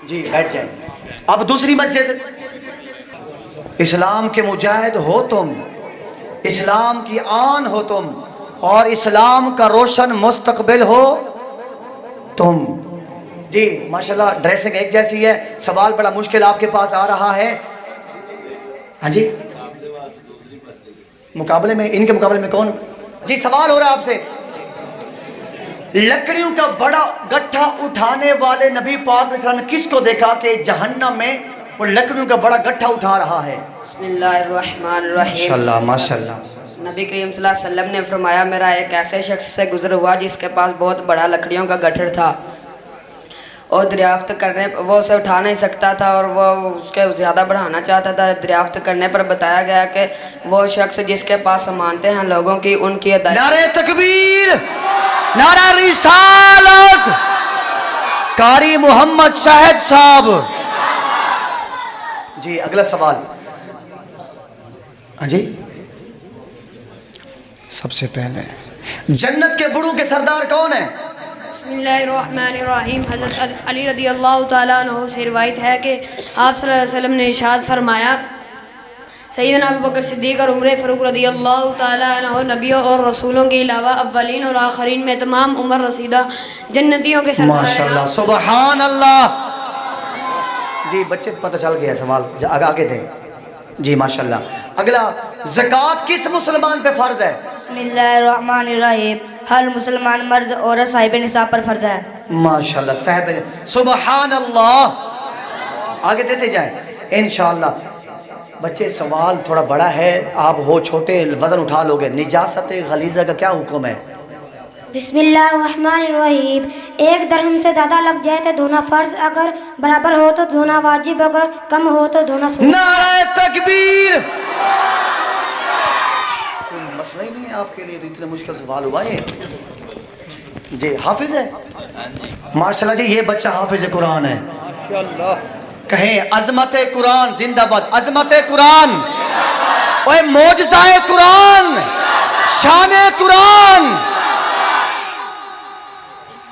جی بیٹھ جائیں. اب دوسری مسجد. اسلام کے مجاہد ہو تم, اسلام کی آن ہو تم, اور اسلام کا روشن مستقبل ہو تم. جی ماشاءاللہ ڈریسنگ ایک جیسی ہے. سوال بڑا مشکل آپ کے پاس آ رہا ہے. ہاں جی, مقابلے میں ان کے مقابلے میں کون؟ جی سوال ہو رہا ہے آپ سے. لکڑیوں کا بڑا گٹھا اٹھانے والے نبی پاک علیہ السلام نے کس کو دیکھا کہ جہنم میں وہ لکڑیوں کا بڑا گٹھا اٹھا رہا ہے؟ بسم اللہ الرحمن الرحیم. ماشاءاللہ ماشاءاللہ. نبی کریم صلی اللہ علیہ وسلم نے فرمایا میرا ایک ایسے شخص سے گزر ہوا جس کے پاس بہت بڑا لکڑیوں کا گٹھڑ تھا اور دریافت کرنے وہ اسے اٹھا نہیں سکتا تھا اور وہ اس کے زیادہ بڑھانا چاہتا تھا. دریافت کرنے پر بتایا گیا کہ وہ شخص جس کے پاس امانتیں ہیں لوگوں کی ان کی ادائیگی. نعرہ تکبیر, نعرہ رسالت. قاری محمد شاہد صاحب. جی اگلا سوال. ہاں جی, سب سے پہلے جنت کے بڑوں کے سردار کون ہیں؟ بسم اللہ الرحمن الرحیم. حضرت علی رضی اللہ تعالیٰ عنہ سے روایت ہے کہ آپ صلی اللہ علیہ وسلم نے ارشاد فرمایا سیدنا ابو بکر صدیق اور عمر فاروق رضی اللہ تعالیٰ عنہ نبیوں اور رسولوں کے علاوہ اولین اور آخرین میں تمام عمر رسیدہ جنتیوں کے سردار ہیں. ماشاءاللہ سبحان اللہ. جی بچے پتہ چل گیا سوال, آگے دیں. جی ماشاءاللہ. اگلا, زکوٰۃ کس مسلمان پہ فرض ہے؟ بسم اللہ الرحمن الرحیم. ہر مسلمان مرد عورت صاحب نصاب پر فرض ہے. ماشاءاللہ صاحب. سبحان اللہ. آگے دیتے جائیں انشاءاللہ. بچے سوال تھوڑا بڑا ہے, آپ ہو چھوٹے وزن اٹھا لوگے. نجاست غلیظہ کا کیا حکم ہے؟ بسم اللہ الرحمن الرحیم. ایک درہم سے زیادہ لگ جائے تو دھونا فرض, اگر برابر ہو تو دھونا واجب, اگر کم ہو تو دھونا سنت. نعرہ تکبیر. کوئی مسئلہ ہی نہیں ہے آپ کے لیے, تو اتنے مشکل سوال ہوا یہ. جی حافظ ہے ماشاءاللہ. جی یہ بچہ حافظ قرآن ہے. کہیں عظمت قرآن زندہ باد. عظمت قرآن, اوے معجزہ قرآن, شان قرآن.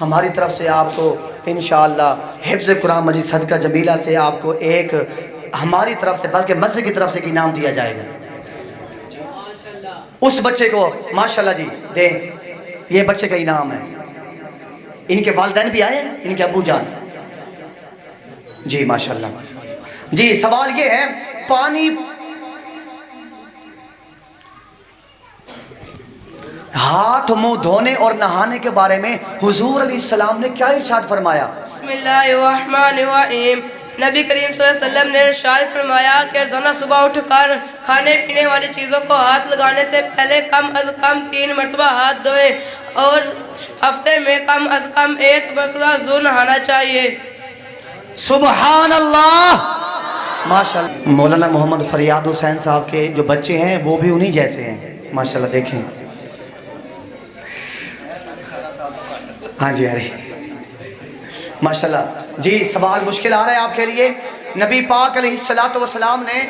ہماری طرف سے آپ کو انشاءاللہ حفظ قرآن مجید صدقہ جمیلہ سے آپ کو ایک ہماری طرف سے بلکہ مسجد کی طرف سے ایک انعام دیا جائے گا. اس بچے کو ماشاءاللہ جی دیں, یہ بچے کا انعام ہے. ان کے والدین بھی آئے, ان کے ابو جان. جی ماشاءاللہ. جی سوال یہ ہے, پانی ہاتھ منہ دھونے اور نہانے کے بارے میں حضور علیہ السلام نے کیا ارشاد فرمایا؟ بسم اللہ الرحمن الرحیم. نبی کریم صلی اللہ علیہ وسلم نے ارشاد فرمایا کہ روزانہ صبح اٹھ کر کھانے پینے والی چیزوں کو ہاتھ لگانے سے پہلے کم از کم 3 مرتبہ ہاتھ دھوئیں اور ہفتے میں کم از کم 1 مرتبہ وضو نہانا چاہیے۔ سبحان اللہ، ماشاءاللہ۔ مولانا محمد فریاد حسین صاحب کے جو بچے ہیں وہ بھی انہی جیسے ہیں ماشاءاللہ، دیکھیں۔ ہاں جی ماشاءاللہ جی۔ سوال مشکل آ رہا ہے آپ کے لیے۔ نبی پاک علیہ السلام نے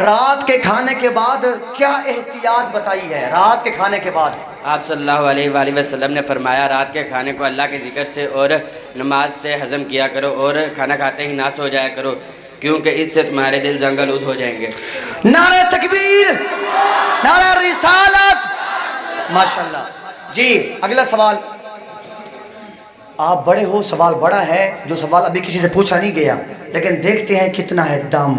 رات کے کھانے کے بعد کیا احتیاط بتائی ہے؟ رات کے کھانے کے بعد آپ صلی اللہ علیہ وآلہ وسلم نے فرمایا رات کے کھانے کو اللہ کے ذکر سے اور نماز سے ہضم کیا کرو اور کھانا کھاتے ہی نہ سو جایا کرو کیونکہ اس سے تمہارے دل زنگ آلود ہو جائیں گے۔ نعرہ تکبیر، نعرہ رسالت، ماشاءاللہ جی۔ اگلا سوال، آپ بڑے ہو، سوال بڑا ہے، جو سوال ابھی کسی سے پوچھا نہیں گیا، لیکن دیکھتے ہیں کتنا ہے دم۔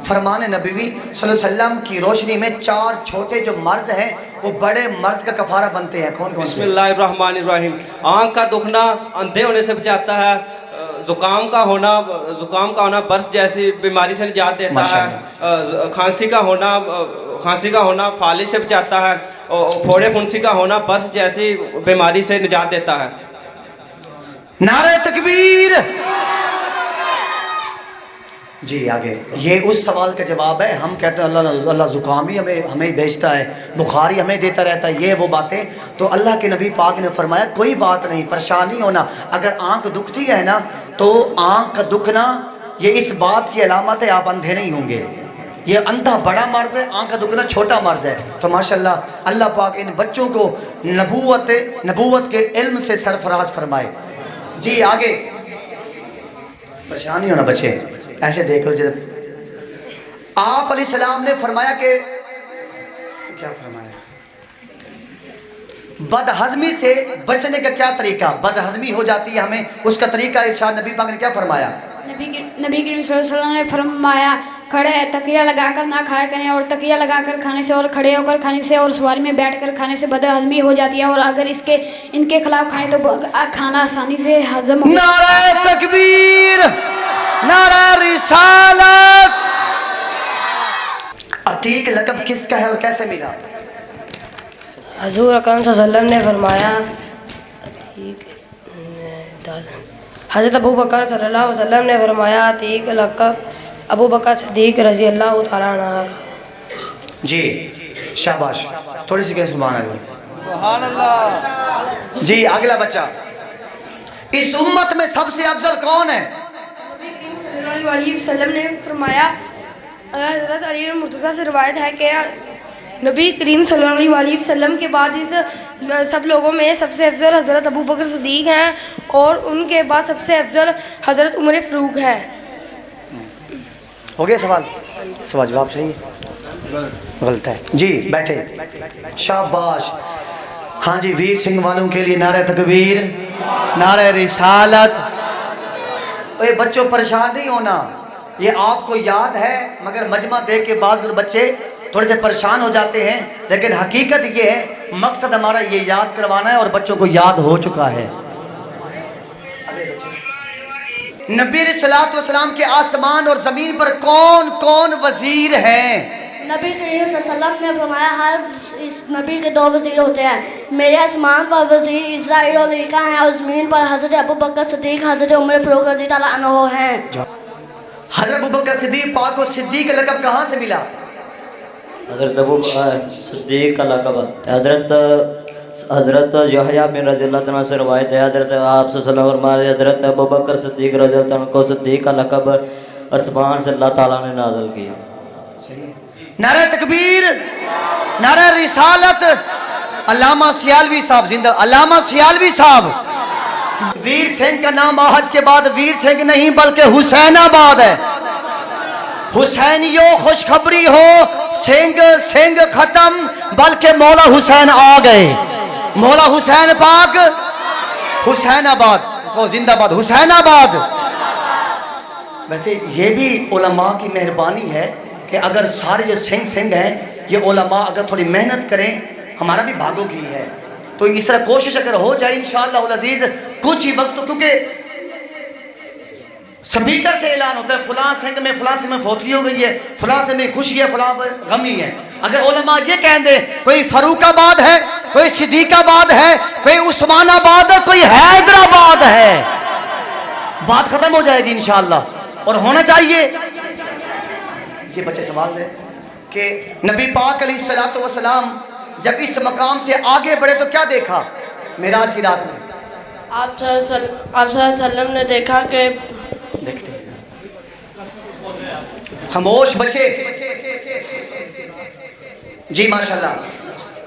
فرمان نبوی صلی اللہ علیہ وسلم کی روشنی میں 4 چھوٹے جو مرض ہیں وہ بڑے مرض کا کفارہ بنتے ہیں، کون کون سے؟ بسم اللہ الرحمن الرحیم۔ آنکھ کا دکھنا اندھے ہونے سے بچاتا ہے، زکام کا ہونا برس جیسی بیماری سے نجات دیتا ہے، کھانسی کا ہونا فالج سے بچاتا ہے، پھوڑے پھنسی کا ہونا برس جیسی بیماری سے نجات دیتا ہے۔ نعرہ تکبیر۔ جی آگے، یہ اس سوال کا جواب ہے۔ ہم کہتے ہیں اللہ زکام ہی ہمیں بھیجتا ہے، بخار ہی ہمیں دیتا رہتا ہے، یہ وہ باتیں۔ تو اللہ کے نبی پاک نے فرمایا کوئی بات نہیں، پریشان نہیں ہونا۔ اگر آنکھ دکھتی ہے نا تو آنکھ کا دکھنا یہ اس بات کی علامت ہے آپ اندھے نہیں ہوں گے۔ یہ اندھا بڑا مرض ہے، آنکھ کا دکھنا چھوٹا مرض ہے۔ تو ماشاءاللہ اللہ پاک ان بچوں کو نبوت کے علم سے سرفراز فرمائے۔ جی آگے، پریشان نہیں ہونا بچے، ایسے دیکھ لو۔ آپ علیہ السلام نے فرمایا کہ کیا فرمایا؟ بدہضمی سے بچنے کا کیا طریقہ؟ بدہضمی ہو جاتی ہے ہمیں، اس کا طریقہ ارشاد نبی پاک نے کیا فرمایا؟ نبی کریم صلی اللہ علیہ وسلم نے فرمایا کھڑے تکیہ لگا کر نہ کھایا کریں، اور تکیہ لگا کر کھانے سے اور کھڑے ہو کر کھانے سے اور سواری میں بیٹھ کر کھانے سے بدہضمی ہو جاتی ہے، اور اگر ان کے خلاف کھائیں تو کھانا آسانی سے ہضم ہو۔ نعرہ تکبیر، نعرہ رسالت۔ عتیق لقب کس کا ہے اور کیسے ملا؟ حضور اکرم صلی اللہ علیہ وسلم نے فرمایا، حضرت ابو بکر صلی اللہ علیہ وسلم نے فرمایا عتیق لقب ابو بکر صدیق رضی اللہ تعالیٰ عنہ۔ جی شاباش، تھوڑی سی کہیں سبحان اللہ۔ سبحان اللہ جی۔ اگلا بچہ، اس امت میں سب سے افضل کون ہے؟ نبی کریم صلی اللہ علیہ وسلم نے فرمایا، حضرت علی مرتضیٰ سے روایت ہے کہ نبی کریم صلی اللہ علیہ وسلم کے بعد اس سب لوگوں میں سب سے افضل حضرت ابو بکر صدیق ہیں، اور ان کے بعد سب سے افضل حضرت عمر فاروق ہے۔ ہو گیا سوال؟ سوال جواب صحیح غلط ہے جی۔ بیٹھے، شاباش۔ ہاں جی، ویر سنگھ والوں کے لیے نعرہ تکبیر، نعرہ رسالت۔ اے بچوں پریشان نہیں ہونا، یہ آپ کو یاد ہے، مگر مجمع دیکھ کے بعض بچے تھوڑے سے پریشان ہو جاتے ہیں، لیکن حقیقت یہ ہے، مقصد ہمارا یہ یاد کروانا ہے اور بچوں کو یاد ہو چکا ہے۔ نبی علیہ السلام کے آسمان اور زمین پر کون کون وزیر ہیں؟ نبی کریم صلی اللہ علیہ وسلم نے فرمایا ہر اس نبی کے 2 وزیر ہوتے ہیں، میرے آسمان پر وزیر اسرائیل اور علیکہ ہیں، اور زمین پر حضرت ابو بکر صدیق حضرت عمر فاروق رضی اللہ عنہ ہیں۔ حضرت ابو بکر صدیق پاک کو صدیق کا لقب کہاں سے ملا؟ حضرت ابو صدیق کا لقب حضرت یحییٰ بن رضی اللہ عنہ سے روایت ہے، حضرت آپ صلی اللہ علیہ وسلم حضرت ابو بکر صدیق رضی اللہ عنہ کو صدیق کا لقب آسمان سے اللہ تعالیٰ نے نازل کیا۔ نعرہ تکبیر، نعرہ رسالت۔ علامہ سیالوی صاحب زندہ، علامہ سیالوی صاحب۔ ویر سنگھ کا نام آج کے بعد ویر سنگھ نہیں بلکہ حسین آباد ہے۔ حسینیوں خوشخبری ہو، سنگھ ختم، بلکہ مولا حسین آ گئے۔ مولا حسین پاک، حسین آباد، زندہ آباد، حسین آباد۔ ویسے یہ بھی علماء کی مہربانی ہے کہ اگر سارے جو سنگھ ہیں، یہ علماء اگر تھوڑی محنت کریں، ہمارا بھی بھاگو کی ہے، تو اس طرح کوشش اگر ہو جائے انشاءاللہ العزیز کچھ ہی وقت، کیونکہ سپیکر سے اعلان ہوتا ہے فلاں سنگ میں فلاں سنگ میں فوتگی ہو گئی ہے، فلاں سنگ میں خوشی ہے، فلاں غمی ہے. اگر علماء یہ کہہ دیں کوئی فاروق آباد ہے، کوئی صدیق آباد ہے، کوئی عثمان آباد ہے، کوئی حیدرآباد ہے، بات ختم ہو جائے گی انشاءاللہ. اور ہونا چاہیے. یہ بچے سوال دیں کہ نبی پاک علیہ الصلوۃ والسلام جب اس مقام سے آگے بڑھے تو کیا دیکھا معراج کی رات میں؟ آپ صلی اللہ علیہ وسلم نے دیکھا کہ دیکھتے خاموش بچے. جی ماشاءاللہ.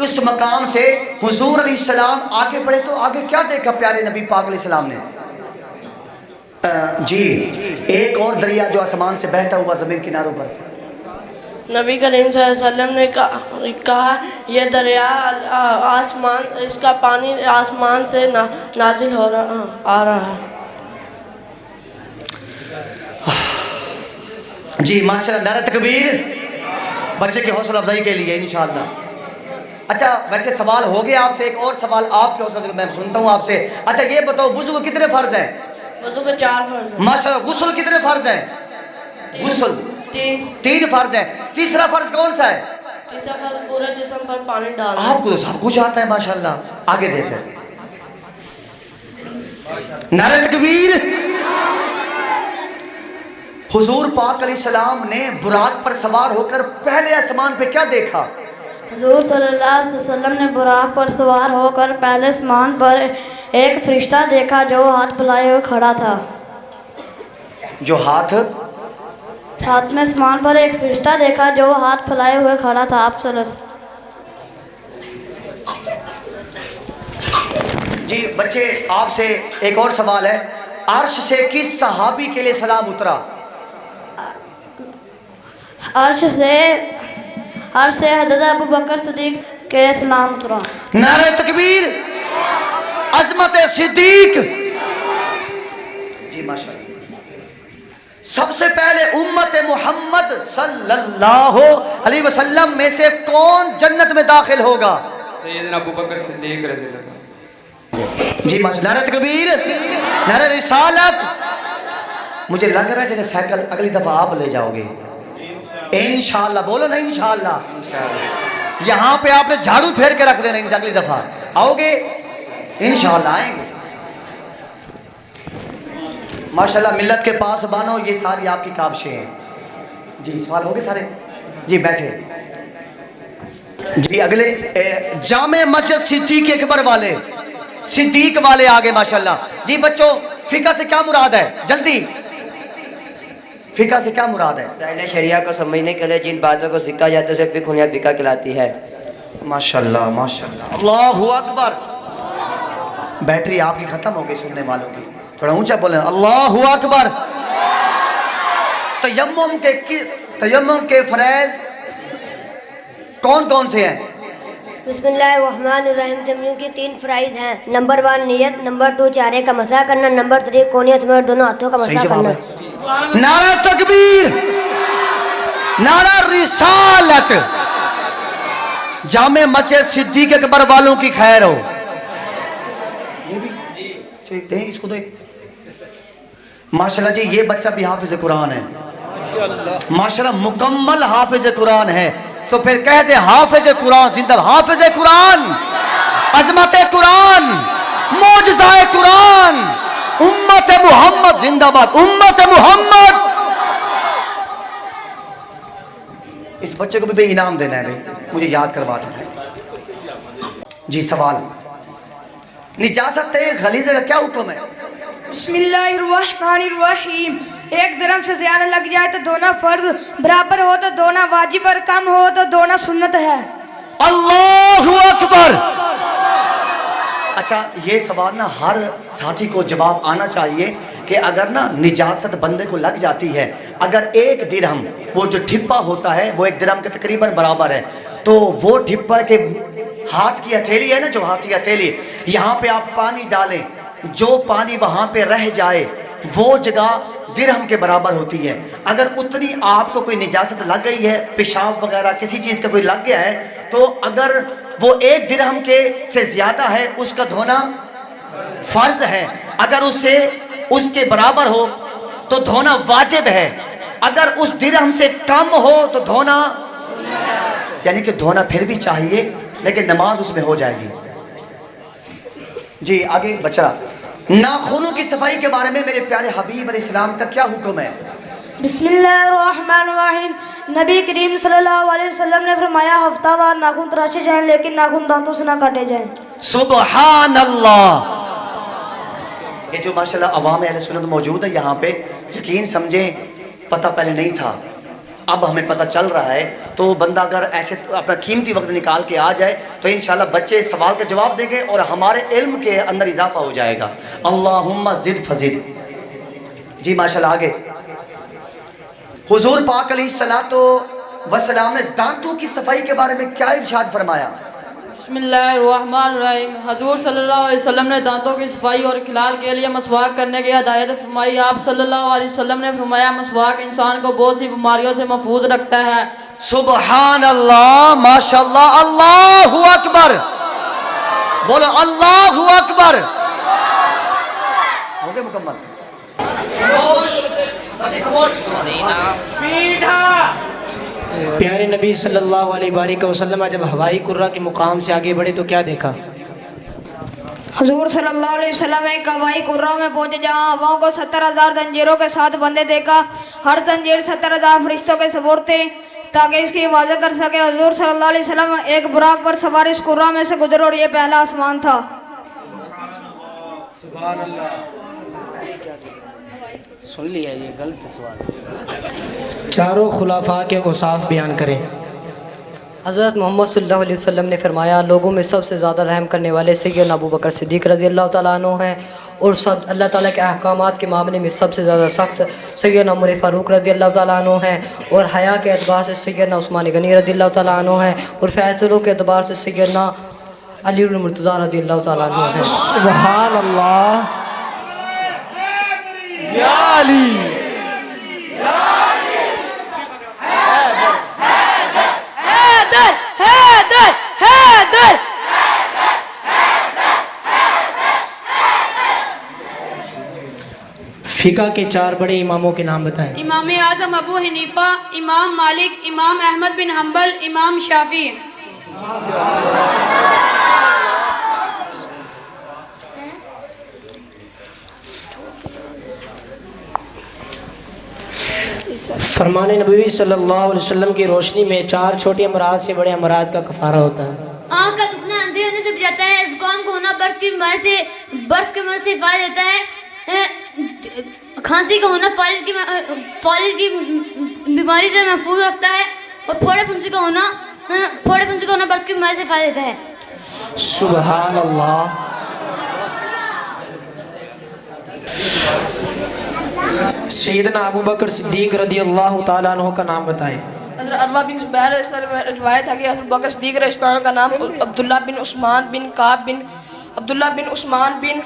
اس مقام سے حضور علیہ السلام آگے بڑھے تو آگے کیا دیکھا پیارے نبی پاک علیہ السلام نے؟ جی ایک اور دریا جو آسمان سے بہتا ہوا زمین کناروں پر تھا. نبی کریم صلی اللہ علیہ وسلم نے کہا یہ دریا آسمان، اس کا پانی آسمان سے نازل آ رہا ہے. جی ماشاءاللہ. نعرہ تکبیر بچے کی حوصلہ افزائی کے لیے انشاءاللہ. اچھا ویسے سوال ہو گیا آپ سے، ایک اور سوال آپ کے حوصلہ میں سنتا ہوں آپ سے. اچھا یہ بتاؤ وضو کے کتنے فرض ہیں؟ وضو کے 4 فرض ہیں. ماشاءاللہ. غسل کتنے فرض ہیں؟ غسل 3 فرض ہیں. تیسرا فرض کون سا ہے؟ تیسرا فرض پورے جسم پر پانی ڈالنا. آپ کو تو سب کچھ آتا ہے ماشاءاللہ. آگے دیکھیں. نعرہ تکبیر. حضور پاک علیہ السلام نے براق پر سوار ہو کر پہلے آسمان پہ کیا دیکھا؟ حضور صلی اللہ علیہ وسلم نے براق پر سوار ہو کر پہلے آسمان پر ایک فرشتہ دیکھا جو ہاتھ پھیلائے ہوئے کھڑا تھا. جو ہاتھ ساتھ میں آسمان پر ایک فرشتہ دیکھا جو ہاتھ پھیلائے ہوئے کھڑا تھا. آپ صلی اللہ علیہ وسلم. جی بچے آپ سے ایک اور سوال ہے. عرش سے کس صحابی کے لیے سلام اترا؟ عرش سے حضرت ابو بکر صدیق کے سلام اترا. نعرہ تکبیر. عظمت صدیق. جی ماشاءاللہ. سب سے پہلے امت محمد صلی اللہ علیہ وسلم میں سے کون جنت میں داخل ہوگا؟ سیدنا ابو بکر صدیق رضی اللہ عنہ. جی ماشاءاللہ. نعرہ تکبیر. نعرہ رسالت. مجھے لگ رہا ہے جیسے سائیکل اگلی دفعہ آپ لے جاؤ گے انشاءاللہ. بولو نا انشاءاللہ. یہاں پہ آپ نے جھاڑو پھیر کے رکھ دینا. اگلی دفعہ آؤ گے انشاءاللہ آئیں گے ماشاءاللہ. ملت کے پاس بانو یہ ساری آپ کی کاوشیں ہیں. جی سوال ہو گئے سارے؟ جی بیٹھے. جی اگلے جامع مسجد صدیق اکبر والے، صدیق والے آگے ماشاءاللہ. جی بچوں فقہ سے کیا مراد ہے؟ جلدی فقہ سے کیا مراد ہے؟ مسائل شریعہ کو سمجھنے کے لیے جن باتوں کو سیکھا جاتا ہے اسے فقہ یا فقہ کہلاتی ہے. ماشاءاللہ ماشاءاللہ. اللہ اکبر. بیٹری آپ کی ختم ہو گئی سننے والوں کی. تھوڑا اونچا بولیں. اللہ اکبر. تیمم کے فرائض کون کون سے ہیں؟ بسم اللہ الرحمن الرحیم. تیمم کے 3 فرائض ہیں. نمبر 1 نیت، نمبر 2 چہرے کا مسح کرنا، نمبر 3 کونیت میں دونوں ہاتھوں کا مسح کرنا. نعرہ تکبیر. نعرہ رسالت. جامع مسجد صدیق اکبر والوں کی خیر ہو. یہ بھی دیں اس کو دیں. ماشاءاللہ. جی یہ بچہ بھی حافظ قرآن ہے ماشاءاللہ. مکمل حافظ قرآن ہے. تو پھر کہہ دے حافظ قرآن زندہ. حافظ قرآن، عظمت قرآن، معجزہ قرآن، امت محمد زندہ باد. امت محمد. اس بچے کو بھی انعام دینا ہے بھائی. مجھے یاد کروا دینا. جی سوال. نجاست غلیظہ کا کیا حکم ہے؟ بسم اللہ الرحمن الرحیم. ایک درہم سے زیادہ لگ جائے تو دونہ فرض، برابر ہو تو دونہ واجب، اور کم ہو تو دونہ سنت ہے. اللہ اکبر. اچھا یہ سوال نا ہر ساتھی کو جواب آنا چاہیے کہ اگر نا نجاست بندے کو لگ جاتی ہے، اگر 1 درہم وہ جو ٹھپا ہوتا ہے وہ 1 درہم کے تقریباً برابر ہے، تو وہ ٹھپا کے ہاتھ کی ہتھیلی ہے نا، جو ہاتھ کی ہتھیلی، یہاں پہ آپ پانی ڈالیں، جو پانی وہاں پہ رہ جائے وہ جگہ درہم کے برابر ہوتی ہے. اگر اتنی آپ کو کوئی نجاست لگ گئی ہے، پیشاب وغیرہ کسی چیز کا کوئی لگ گیا ہے، تو اگر وہ 1 درہم کے سے زیادہ ہے اس کا دھونا فرض ہے، اگر اس کے برابر ہو تو دھونا واجب ہے، اگر اس درہم سے کم ہو تو دھونا یعنی کہ دھونا پھر بھی چاہیے لیکن نماز اس میں ہو جائے گی۔ جی آگے بچہ، ناخنوں کی صفائی کے بارے میں میرے پیارے حبیب علیہ السلام کا کیا حکم ہے؟ بسم اللہ الرحمن الرحیم، نبی کریم صلی اللہ علیہ وسلم نے فرمایا ہفتہ وار ناخن تراشے جائیں لیکن ناخن دانتوں سے نہ کاٹے جائیں۔ سبحان اللہ۔ یہ جو ماشاءاللہ عوام اہل سنت موجود ہے یہاں پہ، یقین سمجھیں پتہ پہلے نہیں تھا، اب ہمیں پتہ چل رہا ہے، تو بندہ اگر ایسے اپنا قیمتی وقت نکال کے آ جائے تو انشاءاللہ بچے سوال کا جواب دیں گے اور ہمارے علم کے اندر اضافہ ہو جائے گا۔ اللہم زد فزد۔ جی ماشاءاللہ آگے، حضور پاک علیہ السلام نے دانتوں کی صفائی کے بارے میں کیا ارشاد فرمایا؟ بسم اللہ الرحمن الرحیم، حضور صلی اللہ علیہ وسلم نے دانتوں کی صفائی اور کھلال کے لیے مسواک کرنے کی ہدایت فرمائی۔ آپ صلی اللہ علیہ وسلم نے فرمایا مسواک انسان کو بہت سی بیماریوں سے محفوظ رکھتا ہے۔ سبحان اللہ، ماشاءاللہ، اللہ اکبر، بولو اللہ اکبر۔ ہو گئے مکمل؟ پیارے نبی صلی اللہ علیہ وآلہ وسلم جب ہوائی کرہ کے مقام سے آگے بڑھے تو کیا دیکھا؟ حضور صلی اللہ علیہ وسلم ایک ہوائی کرہ میں پہنچے جہاں ہواؤں کو 70,000 زنجیروں کے ساتھ بندے دیکھا، ہر زنجیر 70,000 فرشتوں کے سپرد تھے تاکہ اس کی حفاظت کر سکے۔ حضور صلی اللہ علیہ وسلم ایک براق پر سوار اس کرہ میں سے گزرے اور یہ پہلا آسمان تھا۔ سبحان اللہ۔ سن لیا یہ غلط سوال۔ چاروں خلفاء کے اوصاف بیان کریں۔ حضرت محمد صلی اللہ علیہ وسلم نے فرمایا لوگوں میں سب سے زیادہ رحم کرنے والے سیدنا ابو بکر صدیق رضی اللہ تعالیٰ عنہ ہیں، اور سب اللہ تعالیٰ کے احکامات کے معاملے میں سب سے زیادہ سخت سیدنا عمر فاروق رضی اللہ تعالیٰ عنہ ہیں، اور حیا کے اعتبار سے سیدنا عثمان غنی رضی اللہ تعالیٰ عنہ ہیں، اور فیصلوں کے اعتبار سے سیدنا علی المرتضیٰ رضی اللہ تعالیٰ عنہ ہیں۔ سبحان اللہ، یا علی، فقہ کے 4 بڑے اماموں کے نام بتائیں۔ امام اعظم ابو حنیفہ، امام مالک، امام احمد بن حنبل، امام شافعی۔ فرمان نبوی صلی اللہ علیہ وسلم کی روشنی میں 4 چھوٹے امراض سے بڑے امراض کا کفارہ ہوتا ہے۔ آنکھ کا دکھنا اندھے ہونے سے بچاتا ہے، زکام کو ہونا برس کے مرض سے حفاظت دیتا ہے، کھانسی کا ہونا فالج کی بیماری سے محفوظ رکھتا ہے، اور پھوڑے پھنسی کا ہونا برس کی بیماری سے حفاظت دیتا ہے۔ سبحان اللہ۔ سیدنا ابو بکر صدیق رضی اللہ تعالیٰ عنہ کا نام بتائیں۔ حضرت عروہ بن زبیر اس طرح روایت ہے کہ حضرت بکر صدیق رضی اللہ عنہ کا نام عبداللہ بن عثمان بن کعب بن عبداللہ بن عثمان بن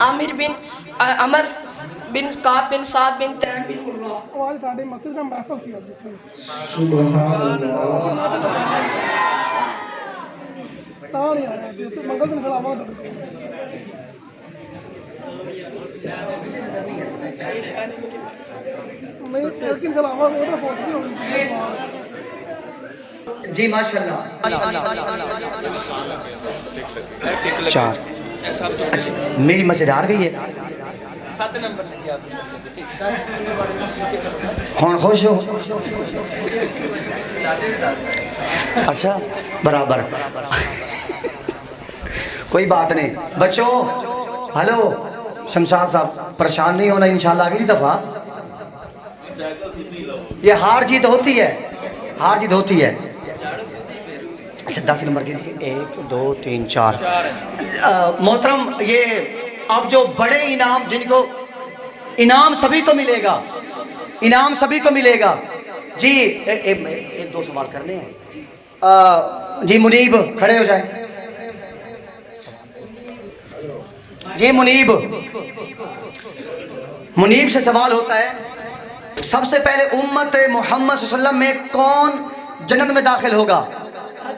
عامر بن عمر بن کعب بن سعد بن تیم بن مرہ۔ سبحان اللہ۔ جی ماشاءاللہ۔ 4 اچھا میری مسجد آ گئی ہے، 7 نمبر لکھیے آپ۔ ہون خوش ہو؟ اچھا برابر، کوئی بات نہیں بچوں۔ ہلو شمشاد صاحب، پریشان نہیں ہونا انشاءاللہ اگلی دفعہ۔ یہ ہار جیت ہوتی ہے، ہار جیت ہوتی ہے۔ اچھا 10 نمبر کے لیے 1 2 3 4 محترم، یہ اب جو بڑے انعام جن کو انعام سبھی کو ملے گا، انعام سبھی کو ملے گا۔ جی 1 2 سوال کرنے ہیں۔ جی منیب کھڑے ہو جائیں۔ جی منیب سے سوال ہوتا ہے، سب سے پہلے امت محمد صلی اللہ علیہ وسلم میں کون جنت میں داخل ہوگا؟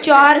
4।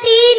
3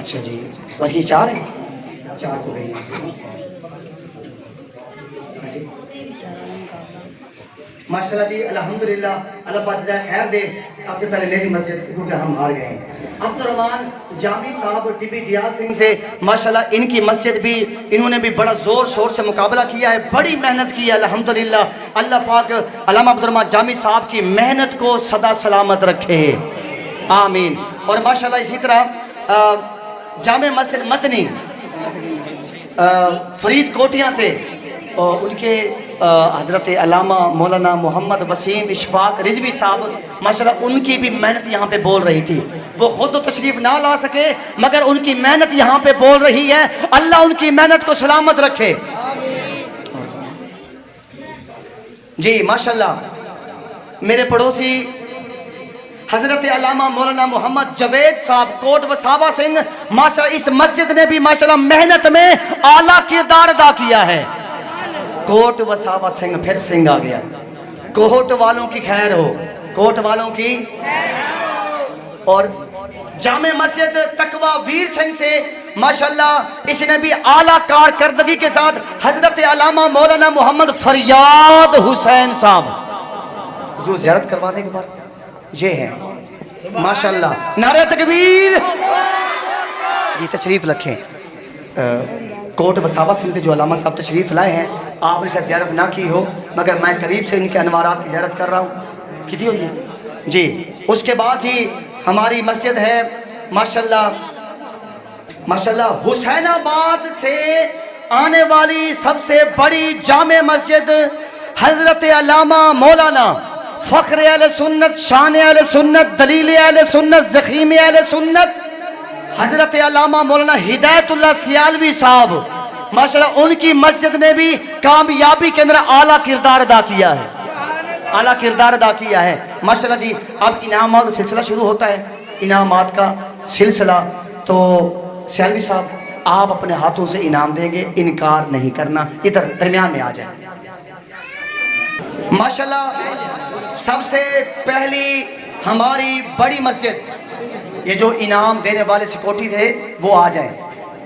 اچھا جی بس یہ 4 ہیں، 4 ہو گئی. ماشاءاللہ جی الحمدللہ، اللہ پاک جزائے خیر دے. سب سے پہلے میری مسجد کیونکہ ہم ہار گئے ہیں. عبدالرحمان جامی صاحب ٹی بی دیال سنگھ سے ماشاءاللہ ان کی مسجد بھی انہوں نے بھی بڑا زور شور سے مقابلہ کیا ہے، بڑی محنت کی ہے الحمدللہ. اللہ پاک علامہ عبدالرحمان جامی صاحب کی محنت کو سدا سلامت رکھے، آمین. اور ماشاءاللہ اسی طرح جامع مسجد مدنی فرید کوٹیاں سے اور ان کے حضرت علامہ مولانا محمد وسیم اشفاق رضوی صاحب ماشاءاللہ ان کی بھی محنت یہاں پہ بول رہی تھی. وہ خود تو تشریف نہ لا سکے مگر ان کی محنت یہاں پہ بول رہی ہے. اللہ ان کی محنت کو سلامت رکھے. جی ماشاءاللہ میرے پڑوسی حضرت علامہ مولانا محمد جوید صاحب کوٹ وساوا سنگھ ماشاءاللہ اس مسجد نے بھی ماشاءاللہ محنت میں اعلیٰ کردار ادا کیا ہے. کوٹ وساوا سنگھ پھر سنگھ آ گیا. کوٹ والوں کی خیر ہو، کوٹ والوں کی. اور جامع مسجد تقوی ویر سنگھ سے ماشاءاللہ اس نے بھی اعلیٰ کارکردگی کے ساتھ حضرت علامہ مولانا محمد فریاد حسین صاحب حضور زیارت کروا دیں کے بعد یہ ہیں ماشاءاللہ. نعرہ تکبیر. یہ تشریف رکھیں. کوٹ وساوا سنگھ جو علامہ صاحب تشریف لائے ہیں، آپ نے شاید زیارت نہ کی ہو مگر میں قریب سے ان کے انوارات کی زیارت کر رہا ہوں. کتنی ہوئی جی. اس کے بعد جی ہماری مسجد ہے ماشاءاللہ حسین آباد سے آنے والی سب سے بڑی جامع مسجد حضرت علامہ مولانا فخر اہل سنت، شان اہل سنت، دلیل اہل سنت، زخیم اہل سنت حضرت علامہ مولانا ہدایت اللہ سیالوی صاحب ماشاءاللہ ان کی مسجد نے بھی کامیابی کے اندر اعلیٰ کردار ادا کیا ہے، اعلیٰ کردار ادا کیا ہے ماشاءاللہ جی. اب انعامات کا سلسلہ شروع ہوتا ہے، انعامات کا سلسلہ. تو سیالوی صاحب آپ اپنے ہاتھوں سے انعام دیں گے، انکار نہیں کرنا. ادھر درمیان میں آ جائیں. ماشاءاللہ سب سے پہلی ہماری بڑی مسجد، یہ جو انعام دینے والے سیکورٹی تھے وہ آ جائیں.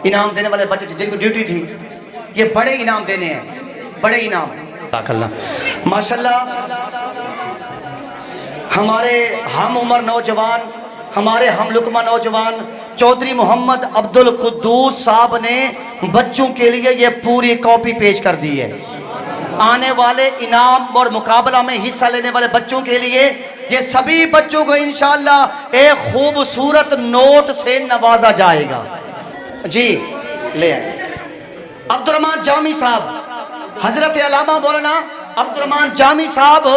انعام دینے والے بچے جن کو ڈیوٹی تھی یہ بڑے انعام دینے ہیں، بڑے انعام. ماشاءاللہ ہمارے ہم عمر نوجوان، ہمارے ہم لقمہ نوجوان چودھری محمد عبد القدوس صاحب نے بچوں کے لیے یہ پوری کاپی پیش کر دی ہے. آنے والے انعام اور مقابلہ میں حصہ لینے والے بچوں کے لیے یہ سبھی بچوں کو انشاءاللہ ایک خوبصورت نوٹ سے نوازا جائے گا. جی لے آئیں. عبدالرحمان جامی صاحب، حضرت علامہ مولانا عبدالرحمان جامی صاحب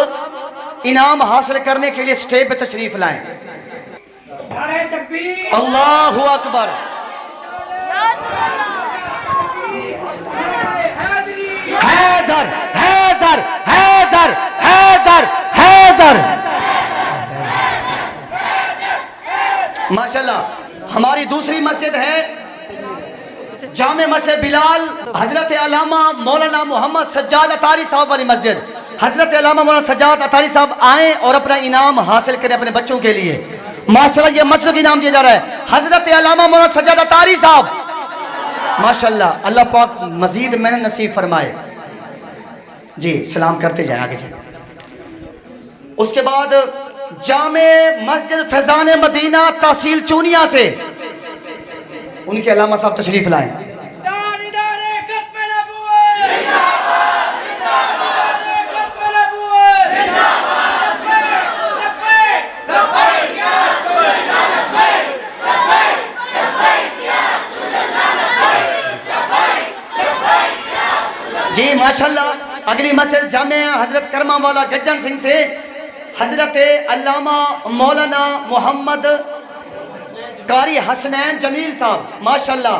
انعام حاصل کرنے کے لیے سٹیج پہ تشریف لائیں. اللہ اکبر. حیدر حیدر حیدر حیدر حیدر. ماشاءاللہ ہماری دوسری مسجد ہے جامع مسجد بلال، حضرت علامہ مولانا محمد سجاد اطاری صاحب والی مسجد. حضرت علامہ مولانا سجاد اطاری صاحب آئیں اور اپنا انعام حاصل کریں اپنے بچوں کے لیے. ماشاءاللہ یہ مسجد کا انعام دیا جا رہا ہے حضرت علامہ مولانا سجاد اطاری صاحب. ماشاءاللہ اللہ پاک مزید محنت نصیب فرمائے. جی سلام کرتے جائیں، آگے جائیں. اس کے بعد جامع مسجد فیضان مدینہ تحصیل چونیا سے ان کے علامہ صاحب تشریف لائیں. جی ماشاءاللہ اگلی مسجد جامعہ حضرت کرما والا گجن سنگھ سے حضرت علامہ مولانا محمد قاری حسنین جمیل صاحب ماشاءاللہ،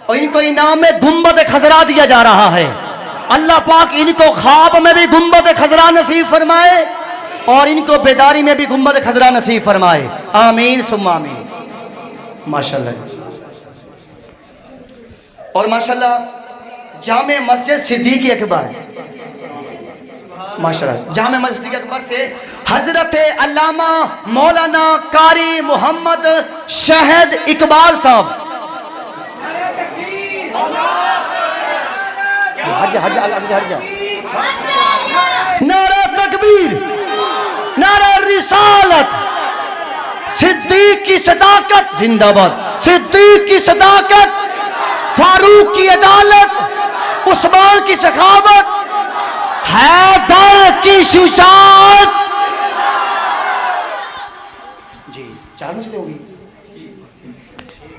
اور ان کو انعام میں گنبد خضرا دیا جا رہا ہے. اللہ پاک ان کو خواب میں بھی گنبد خضرا نصیب فرمائے اور ان کو بیداری میں بھی گنبد خضرا نصیب فرمائے. آمین ثم آمین. ماشاءاللہ. اور ماشاءاللہ جامع مسجد صدیق اکبر، ماشاءاللہ جامع مسجد صدیق اکبر سے حضرت علامہ مولانا قاری محمد شہد اقبال صاحب ہٹ جا آگے سے ہٹ جا. نعرہ تکبیر، نعرہ رسالت، صدیق کی صداقت زندہ باد، صدیق کی صداقت، فاروق کی عدالت، عثمان کی سخاوت، حیدر کی شجاعت. جی 4 میں سے ہوگی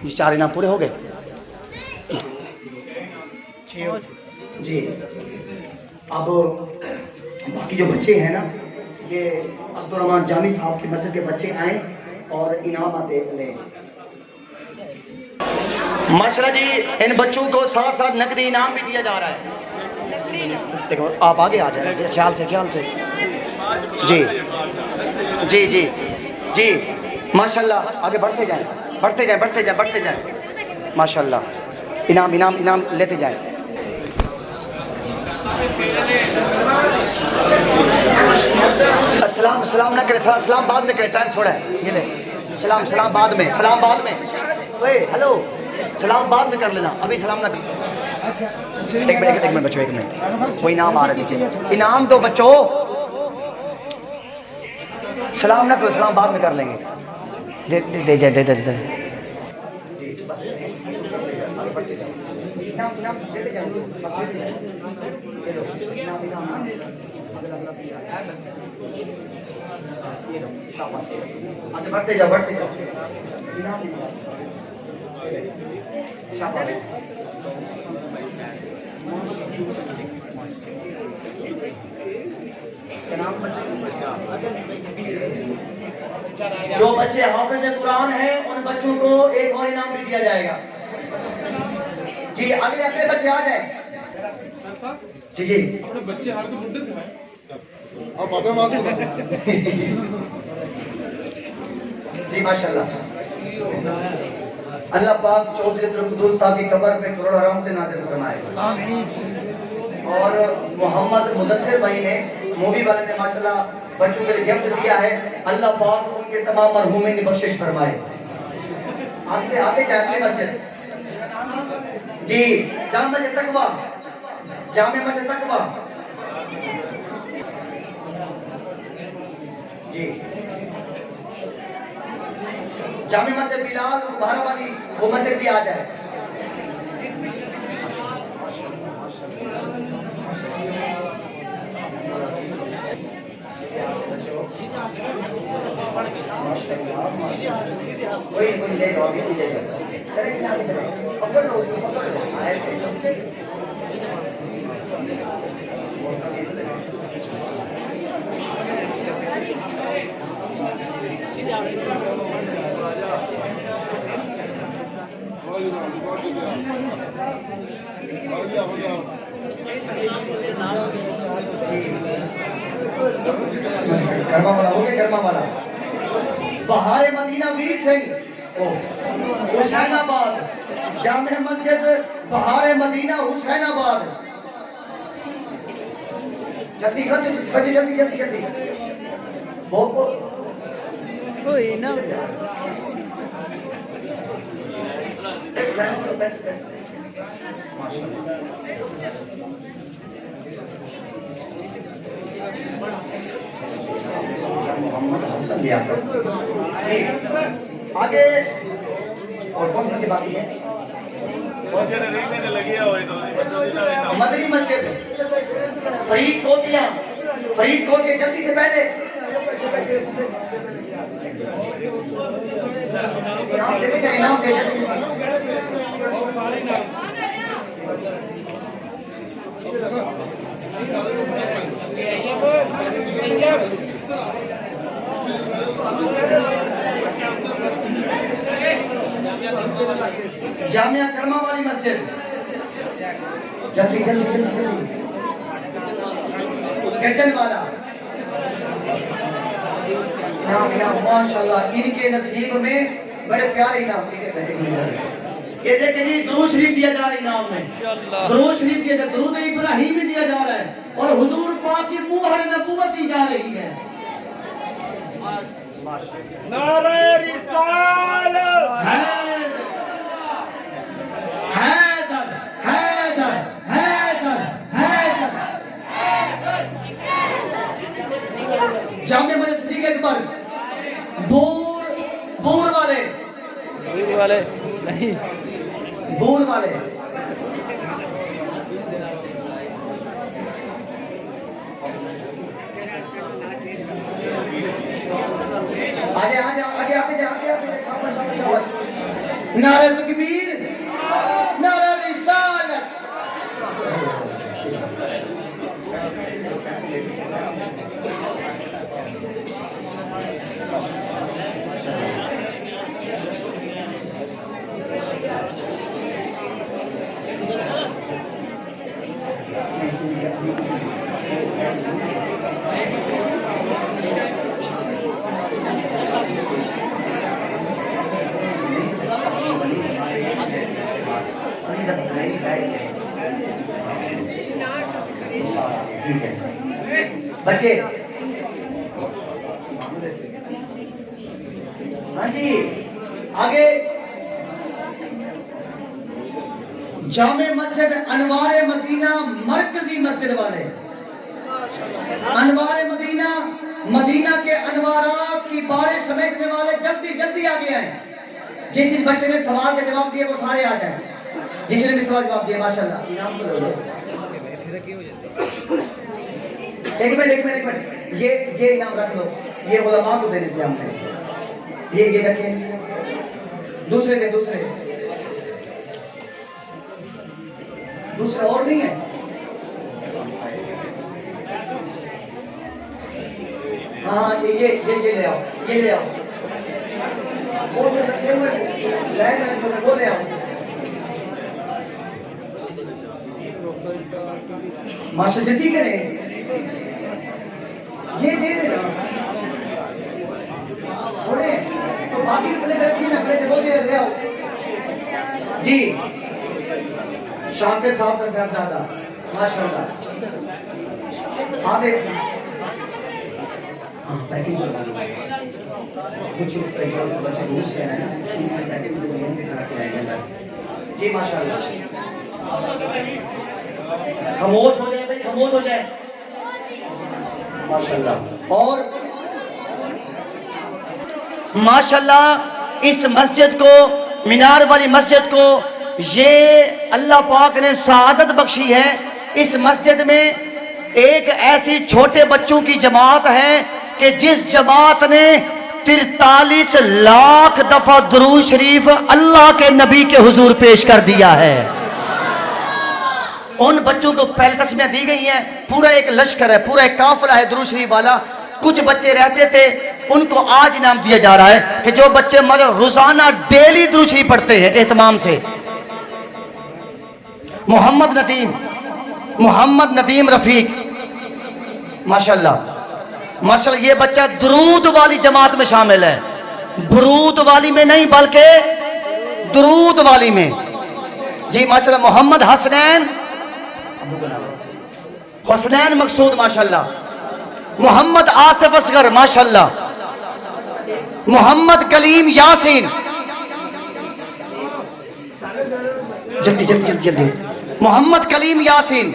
یہ 4 انعام پورے ہو گئے. جی اب باقی جو بچے ہیں نا یہ عبدالرحمن جامی صاحب کی مسجد کے بچے آئیں اور انعامات دے لیں. ماشاءاللہ جی ان بچوں کو ساتھ ساتھ نقدی انعام بھی دیا جا رہا ہے. دیکھو آپ آگے آ جائیں خیال سے جی جی جی جی ماشاءاللہ آگے بڑھتے جائیں ماشاءاللہ. انعام لیتے جائیں. سلام نہ کریں، سلام بعد میں کریں، ٹائم تھوڑا ہے. یہ لے سلام بعد میں اوے ہلو سلام بعد میں کر لینا، ابھی سلام نہ. ایک منٹ بچو، وہ انعام آ رہا ہے نیچے. انعام دو بچوں، سلام نہ کرو، سلام بعد میں کر لیں گے. دے بڑھتے جاؤ. جو بچے حافظ قرآن ہیں ان بچوں کو ایک اور انعام بھی دیا جائے گا. جی اگلے بچے آ جائیں. جی بچے جی ماشاءاللہ. اللہ پاک چودھری عبدالقدوس صاحب کی قبر پہ کروڑوں رحمتیں نازل فرمائے. اور محمد مدثر بھائی نے مووی والے نے ماشاءاللہ بچوں کے لیے گفٹ دیا ہے. اللہ پاک ان کے تمام مرحومین کی بخشش فرمائے. آتے جائیں مسجد. جی جامع مسجد تقویٰ جی جامع مسجد بلال بہارا والی وہ مسجد بھی آ جائے. کوئی لے جاؤ ابھی لے جاؤ. پکڑ لو اس کو، پکڑ لو ایسے. گرما والا ہو گیا. گرما والا بہار مدینہ ویر سنگھ حسین آباد، جامع مسجد بہار مدینہ حسین آباد. جلدی بہت محمد حسن لیا آگے. اور کون سی باقی ہے؟ مدنی مسجد فرید کوٹیا جلدی سے پہلے. جامعہ کرما والی مسجد جلدی گجن والا. ماشاءاللہ ان کے نصیب میں بڑے پیارے انعام. یہ دیکھیں جی درود شریف دیا جا رہا ہے انعام میں. درود شریف دیا جا رہا ہے، درود ابراہیم بھی دیا جا رہا ہے اور حضور پاک کی مہر نبوت دی جا رہی ہے. نعرہ رسالت حیدر حیدر حیدر والے نہیں دور والے آگے آگے آگے آگے آگے آگے نعرہ تکبیر نعرہ رسالت بچے ہاں جی آگے جامع مسجد انوار مدینہ مرکزی مسجد والے انوار مدینہ مدینہ کے انوارات کی بارش سمیٹنے والے جلدی جلدی آگے آئیں جس بچے نے سوال کا جواب دیا وہ سارے آ جائیں جس نے بھی سوال جواب دیا ماشاءاللہ انعام کو لو ایک منٹ یہ انعام رکھ لو یہ علماء کو دے دیتے ہم نے یہ رکھیں دوسرے دے دوسرے اور نہیں ہے ہاں یہ لے آؤ یہ لے آؤ وہ لے آؤ ماشاء جلدی کریں یہ دے دینا تھوڑے تو باقی پلے رکھیے نا پلے وہ دے لے آؤ جی شام کے صاحب کا صاحبزادہ ماشاءاللہ آگے پیکنگ کروا کچھ بچے دور سے آئے ہیں جی ماشاءاللہ خاموش ہو جائے بھائی خاموش ہو جائے ماشاءاللہ اور ماشاءاللہ اس مسجد کو مینار والی مسجد کو یہ اللہ پاک نے سعادت بخشی ہے اس مسجد میں ایک ایسی چھوٹے بچوں کی جماعت ہے کہ جس جماعت نے 43 لاکھ دفعہ درود شریف اللہ کے نبی کے حضور پیش کر دیا ہے ان بچوں کو پہلے تسمیہ دی گئی ہیں پورا ایک لشکر ہے پورا ایک قافلہ ہے درود شریف والا کچھ بچے رہتے تھے ان کو آج انعام دیا جا رہا ہے کہ جو بچے روزانہ ڈیلی درود شریف پڑھتے ہیں اہتمام سے محمد ندیم رفیق ماشاءاللہ ماشاءاللہ یہ بچہ درود والی جماعت میں شامل ہے برود والی میں نہیں بلکہ درود والی میں جی ماشاءاللہ محمد حسنین مقصود ماشاءاللہ محمد آصف اصغر ماشاءاللہ محمد کلیم یاسین جلدی محمد کلیم یاسین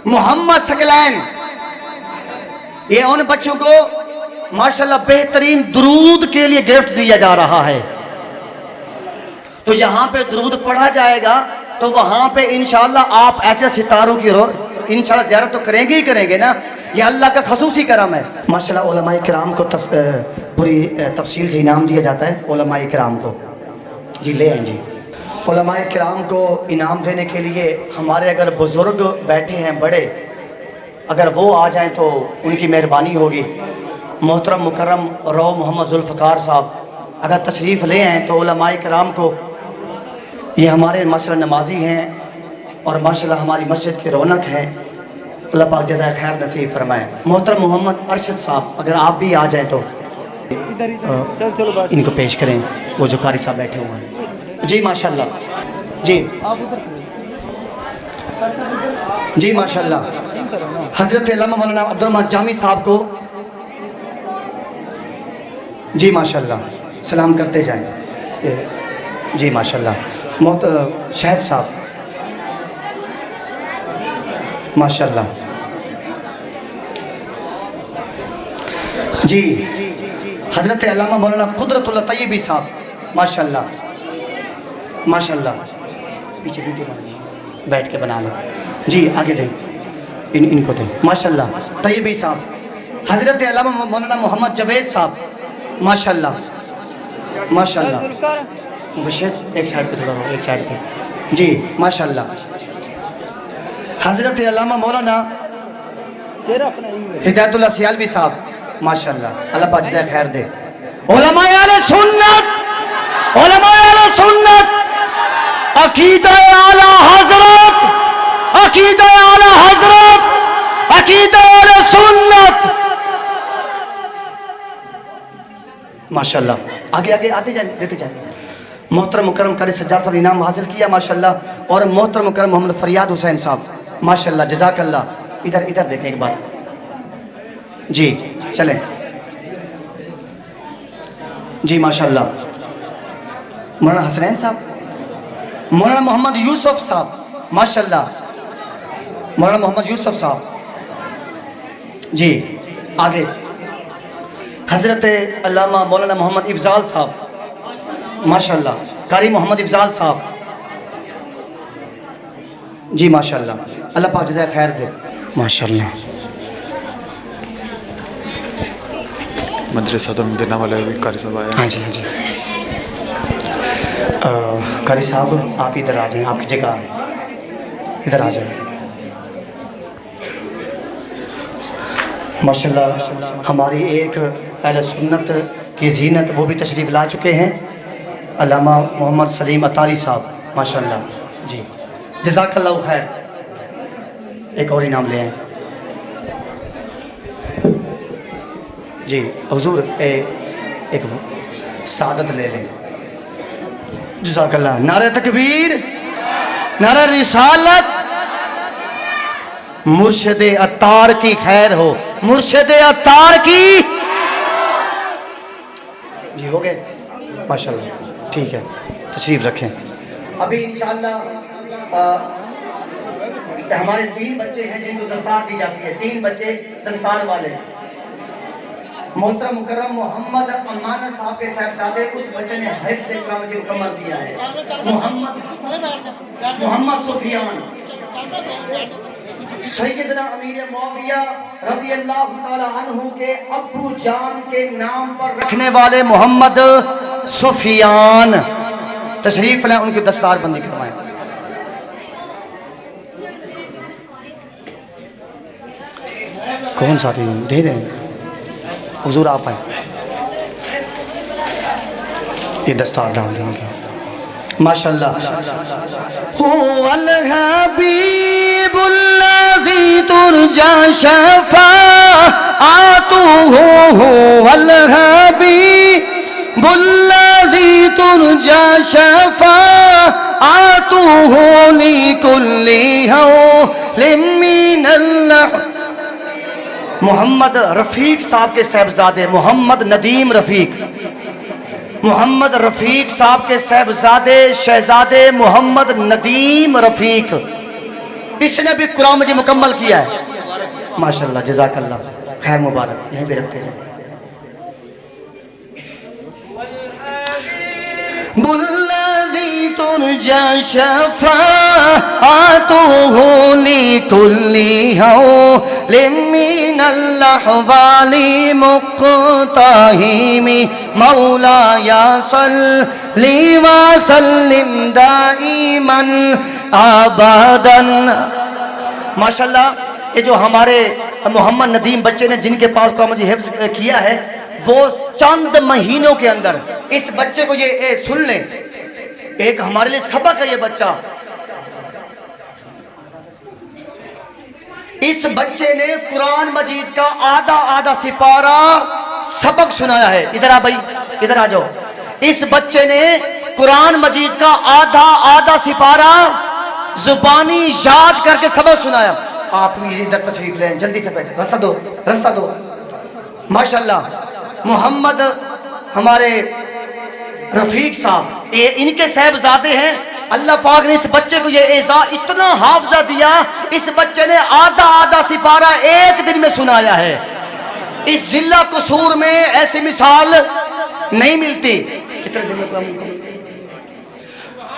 محمد ثقلین یہ ان بچوں کو ماشاءاللہ بہترین درود کے لیے گفٹ دیا جا رہا ہے تو یہاں پہ درود پڑھا جائے گا تو وہاں پہ انشاءاللہ آپ ایسے ستاروں کی انشاءاللہ زیارت تو کریں گے نا یہ اللہ کا خصوصی کرم ہے ماشاءاللہ علماء کرام کو پوری تفصیل سے انعام دیا جاتا ہے علماء کرام کو جی لے آئیں جی علماء کرام کو انعام دینے کے لیے ہمارے اگر بزرگ بیٹھے ہیں بڑے اگر وہ آ جائیں تو ان کی مہربانی ہوگی محترم مکرم رو محمد ذوالفقار صاحب اگر تشریف لے آئیں تو علماء کرام کو یہ ہمارے ماشاءاللہ نمازی ہیں اور ماشاءاللہ ہماری مسجد کی رونق ہے اللہ پاک جزائے خیر نصیب فرمائے محترم محمد ارشد صاحب اگر آپ بھی آ جائیں تو ان کو پیش کریں وہ جو قاری صاحب بیٹھے ہوئے ہیں جی ماشاءاللہ جی ماشاءاللہ حضرت علامہ مولانا عبدالرحمن جامی صاحب کو جی ماشاءاللہ سلام کرتے جائیں جی ماشاءاللہ شہد صاحب ماشاءاللہ جی حضرت علامہ مولانا قدرت اللہ طیبی صاحب ماشاءاللہ ماشاءاللہ. پیچھے ویڈیو بیٹھ کے بنا لو جی. آگے دیں ان کو دیں. ماشاءاللہ. طیبی صاحب. حضرت علامہ مولانا محمد جاوید صاحب. ماشاءاللہ ماشاءاللہ. مبشر ایک سائڈ پہ تھوڑا ہو, ایک سائڈ پہ جی. ماشاءاللہ. حضرت علامہ مولانا ہدایت اللہ سیالوی صاحب. ماشاءاللہ. اللہ پاک جزائے خیر دے. علماء اہل سنت, علماء اہل سنت, عقیدہ اعلی حضرت, عقیدہ اعلی حضرت, عقیدہ اہل سنت. ماشاءاللہ. آگے آگے آتے جائیں, دیتے جائیں. محترم مکرم قاری سجاد صاحب انعام حاصل کیا ماشاءاللہ. اور محترم مکرم محمد فریاد حسین صاحب. ماشاءاللہ جزاک اللہ. ادھر ادھر دیکھیں ایک بار جی. چلیں جی. ماشاءاللہ. مولانا حسنین صاحب, مولانا محمد یوسف صاحب. ماشاءاللہ. مولانا محمد یوسف صاحب جی. آگے حضرت علامہ مولانا محمد افضال صاحب. ماشاءاللہ. قاری محمد افضال صاحب جی. ماشاءاللہ. اللہ پاک جزائے خیر دے. ماشاءاللہ. مدرسہ المدینہ والے بھی قاری صاحب آئے. ہاں جی ہاں جی. قاری صاحب آپ ادھر آ جائیں, آپ کی جگہ ادھر آ جائیں. ماشاءاللہ. ہماری ایک اہل سنت کی زینت وہ بھی تشریف لا چکے ہیں, علامہ محمد سلیم اطاری صاحب. ماشاءاللہ جی. جزاک اللہ خیر. ایک اور انعام لے آئیں جی. حضور ایک سعادت لے لیں. جزاک اللہ. نعرہ تکبیر, نعرہ رسالت. مرشد عطار کی خیر ہو, مرشد عطار کی جی. ہو گئے ماشاءاللہ. ٹھیک ہے, تشریف رکھیں. ابھی انشاءاللہ ہمارے 3 بچے ہیں جن کو دستار دی جاتی ہے. 3 بچے دستار والے ہیں. محترم مکرم محمد امانت صاحب کے صاحبزادے, اس بچے نے حفظ کلام مجھے مکمل کیا ہے. محمد سفیان. سیدنا امیر معاویہ رضی اللہ تعالی عنہ کے ابو جان کے نام پر رکھنے والے محمد سفیان تشریف لائیں, ان کی دستار بندی کروائیں. کون ساتھی دے دیں حضور, آپ آئیں. یہ دستار ڈال دیں گے. ماشاءاللہ. هو الحبیب الذی ترجى شفاعته, هو الحبیب الذی ترجى شفاعته لكل هول من الله. محمد رفیق صاحب کے صاحبزادے محمد ندیم رفیق, محمد رفیق صاحب کے صاحبزادے شہزادے محمد ندیم رفیق, اس نے بھی قرآن مجھے مکمل کیا ہے. ماشاءاللہ جزاک اللہ خیر. مبارک. یہیں پہ رکھتے جائیں. بالذی ترجى شفاعته لكل هول من الأحوال مقتحم مولاي صل وسلم دائما ابدا. ماشاءاللہ. یہ جو ہمارے محمد ندیم بچے نے جن کے پاس قرآن مجید حفظ کیا ہے, وہ چند مہینوں کے اندر اس بچے کو یہ سن لیں, ایک ہمارے لیے سبق ہے یہ بچہ. اس بچے نے قرآن مجید کا آدھا سپارہ سبق سنایا ہے. ادھر آ بھائی, ادھر آ جاؤ. اس بچے نے قرآن مجید کا آدھا سپارہ زبانی یاد کر کے سبق سنایا. آپ ادھر تشریف لیں, جلدی سے بیٹھیں. رستہ دو. ماشاءاللہ. محمد ہمارے رفیق صاحب ان کے صاحبزادے ہیں. اللہ پاک نے اس بچے کو یہ اعزاز اتنا حافظہ دیا, اس بچے نے آدھا سپارہ ایک دن میں سنایا ہے. اس ضلع قصور میں ایسی مثال نہیں ملتی. کتنے دن میں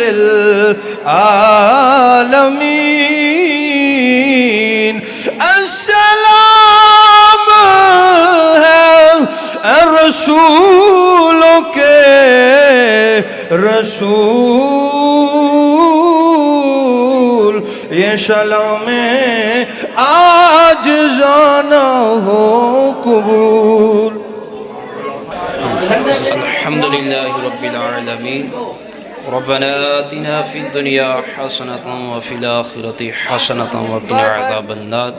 للعالمین السلام ہے رسولوں کے رسول، یہ سلام آج جانا ہو قبول. الحمد لله رب العالمين ربنا آتنا في الدنيا حسنة وفي الآخرة حسنة وقنا عذاب النار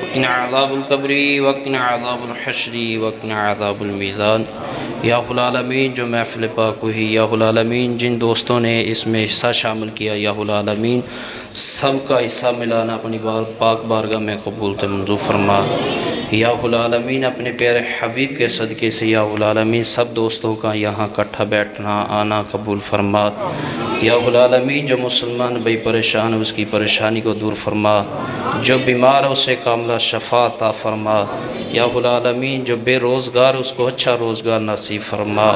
وقنا عذاب القبر وقنا عذاب الحشر وقنا عذاب الميزان. یا العالمین جو محفل پاک ہوئی، یا العالمین جن دوستوں نے اس میں حصہ شامل کیا، یا العالمین سب کا حصہ ملانا اپنی پاک بارگاہ میں قبول تے منظور فرما. یا العالمین اپنے پیارے حبیب کے صدقے سے یا العالمین سب دوستوں کا یہاں اکٹھا بیٹھنا آنا قبول فرما. یا العالمین جو مسلمان بھائی پریشان اس کی پریشانی کو دور فرما، جو بیمار ہے اسے کاملہ شفا عطا فرما. یا العالمین جو بے روزگار اس کو اچھا روزگار نصیب فرما.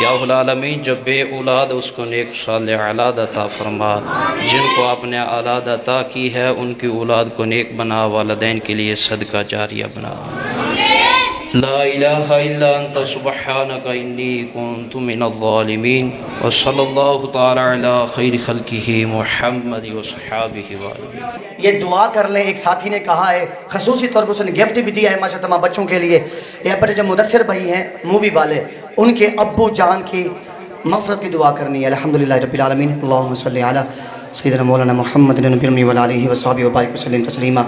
یا العالمین جو بے اولاد اس کو نیک صالح اولاد عطا فرما. جن کو آپ نے اولاد عطا کی ہے ان کی اولاد کو نیک بنا، والدین کے لیے صدقہ جاریہ بنا. لا الہ الا انت سبحانک انی کنت من الظالمین. وصلی اللہ تعالی علی خیر خلقہ محمد وصحابہ وآلہ. یہ دعا کر لیں. ایک ساتھی نے کہا ہے، خصوصی طور پر اس نے گفٹ بھی دیا ہے ماشاء تمام بچوں کے لیے. یہ اپنے جو مدثر بھائی ہیں مووی والے، ان کے ابو جان کی مغفرت کی دعا کرنی ہے. الحمدللہ رب العالمین. اللہم صلی علی سیدنا مولانا محمد نبی المی وعلی آلہ وصحبہ وبارک وسلم تسلیما.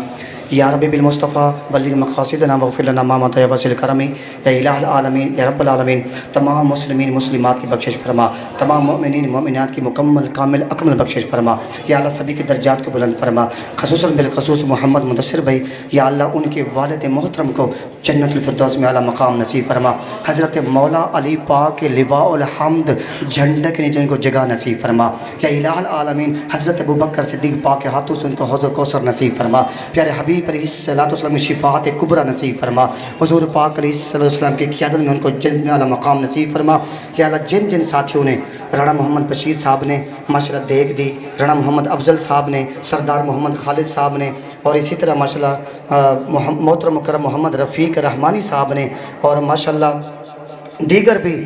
یا رب بالمصطفیٰ بلغ مقاصدنا واغفر لنا ما مضى یا واسع الکرم. یا الہ العالمین، یا رب العالمین تمام مسلمین مسلمات کی بخشش فرما، تمام مؤمنین مومنات کی مکمل کامل اکمل بخشش فرما. یا اللہ سبھی کے درجات کو بلند فرما، خصوصاً بالخصوص محمد مدثر بھائی. یا اللہ ان کے والد محترم کو جنت الفردوس میں اعلیٰ مقام نصیب فرما. حضرت مولا علی پاک کے لواء الحمد جھنڈے کے نیچے ان کو جگہ نصیب فرما. یا الہ العالمین حضرت ابوبکر صدیق پاک کے ہاتھوں سے ان کو حوض کوثر نصیب فرما. پیارے حبیب علیہ السلام کی شفاعت کبریٰ نصیب فرما. حضور پاک علیہ السلام کی قیادت میں ان کو جنت میں اعلیٰ مقام نصیب فرما. یا اللہ جن جن ساتھیوں نے، رانا محمد بشیر صاحب نے ماشاءاللہ دیکھ دی، رانا محمد افضل صاحب نے، سردار محمد خالد صاحب نے، اور اسی طرح ماشاءاللہ محترم مکرم محمد رفیق رحمانی صاحب نے، اور ماشاءاللہ دیگر بھی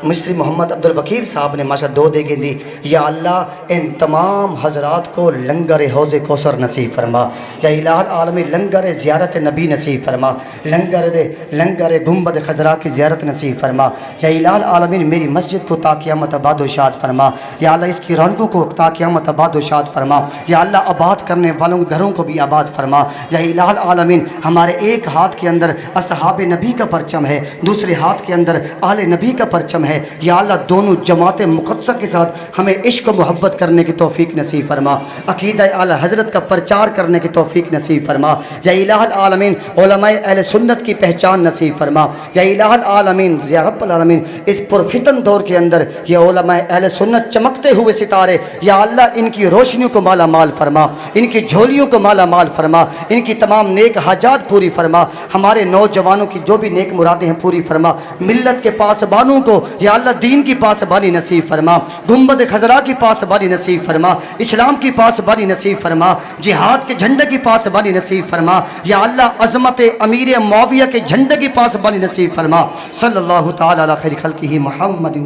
مصری محمد عبد الوکیل صاحب نے ماشاءاللہ 2 دیگیں دی. یا اللہ ان تمام حضرات کو لنگر حوض کوثر نصیب فرما. یا الہ العالمین لنگر زیارت نبی نصیب فرما، لنگر گنبد خضرا کی زیارت نصیب فرما. یا الہ العالمین میری مسجد کو تا قیامت آباد و شاد فرما. یا اللہ اس کی رونقوں کو تا قیامت آباد و شاد فرما. یا اللہ آباد کرنے والوں کے گھروں کو بھی آباد فرما. یا الہ العالمین ہمارے ایک ہاتھ کے اندر اصحاب نبی کا پرچم ہے، دوسرے ہاتھ کے اندر آل نبی کا پرچم ہے. یا اللہ دونوں جماعت مقدسہ کے ساتھ ہمیں عشق و محبت کرنے کی توفیق نصیب فرما، عقیدہ اعلی حضرت کا پرچار کرنے کی توفیق نصیب فرما. یا الہ العالمین علماء اہل سنت کی پہچان نصیب فرما. یا الہ العالمین یا رب العالمین اس پرفتن دور کے اندر یہ علماء اہل سنت چمکتے ہوئے ستارے، یا اللہ ان کی روشنیوں کو مالا مال فرما، ان کی جھولیوں کو مالا مال فرما، ان کی تمام نیک حاجات پوری فرما. ہمارے نوجوانوں کی جو بھی نیک مرادیں ہیں پوری فرما. ملت کے پاسبانوں کو یا اللہ دین کی پاسبانی نصیب فرما، گنبد خضرا کی پاسبانی نصیب فرما، اسلام کی پاسبانی نصیب فرما، جہاد کے جھنڈے کی پاسبانی نصیب فرما. یا اللہ عظمت امیر معاویہ کے جھنڈے کی پاسبانی نصیب فرما. صلی اللہ تعالی علی خیر خلقہ محمد.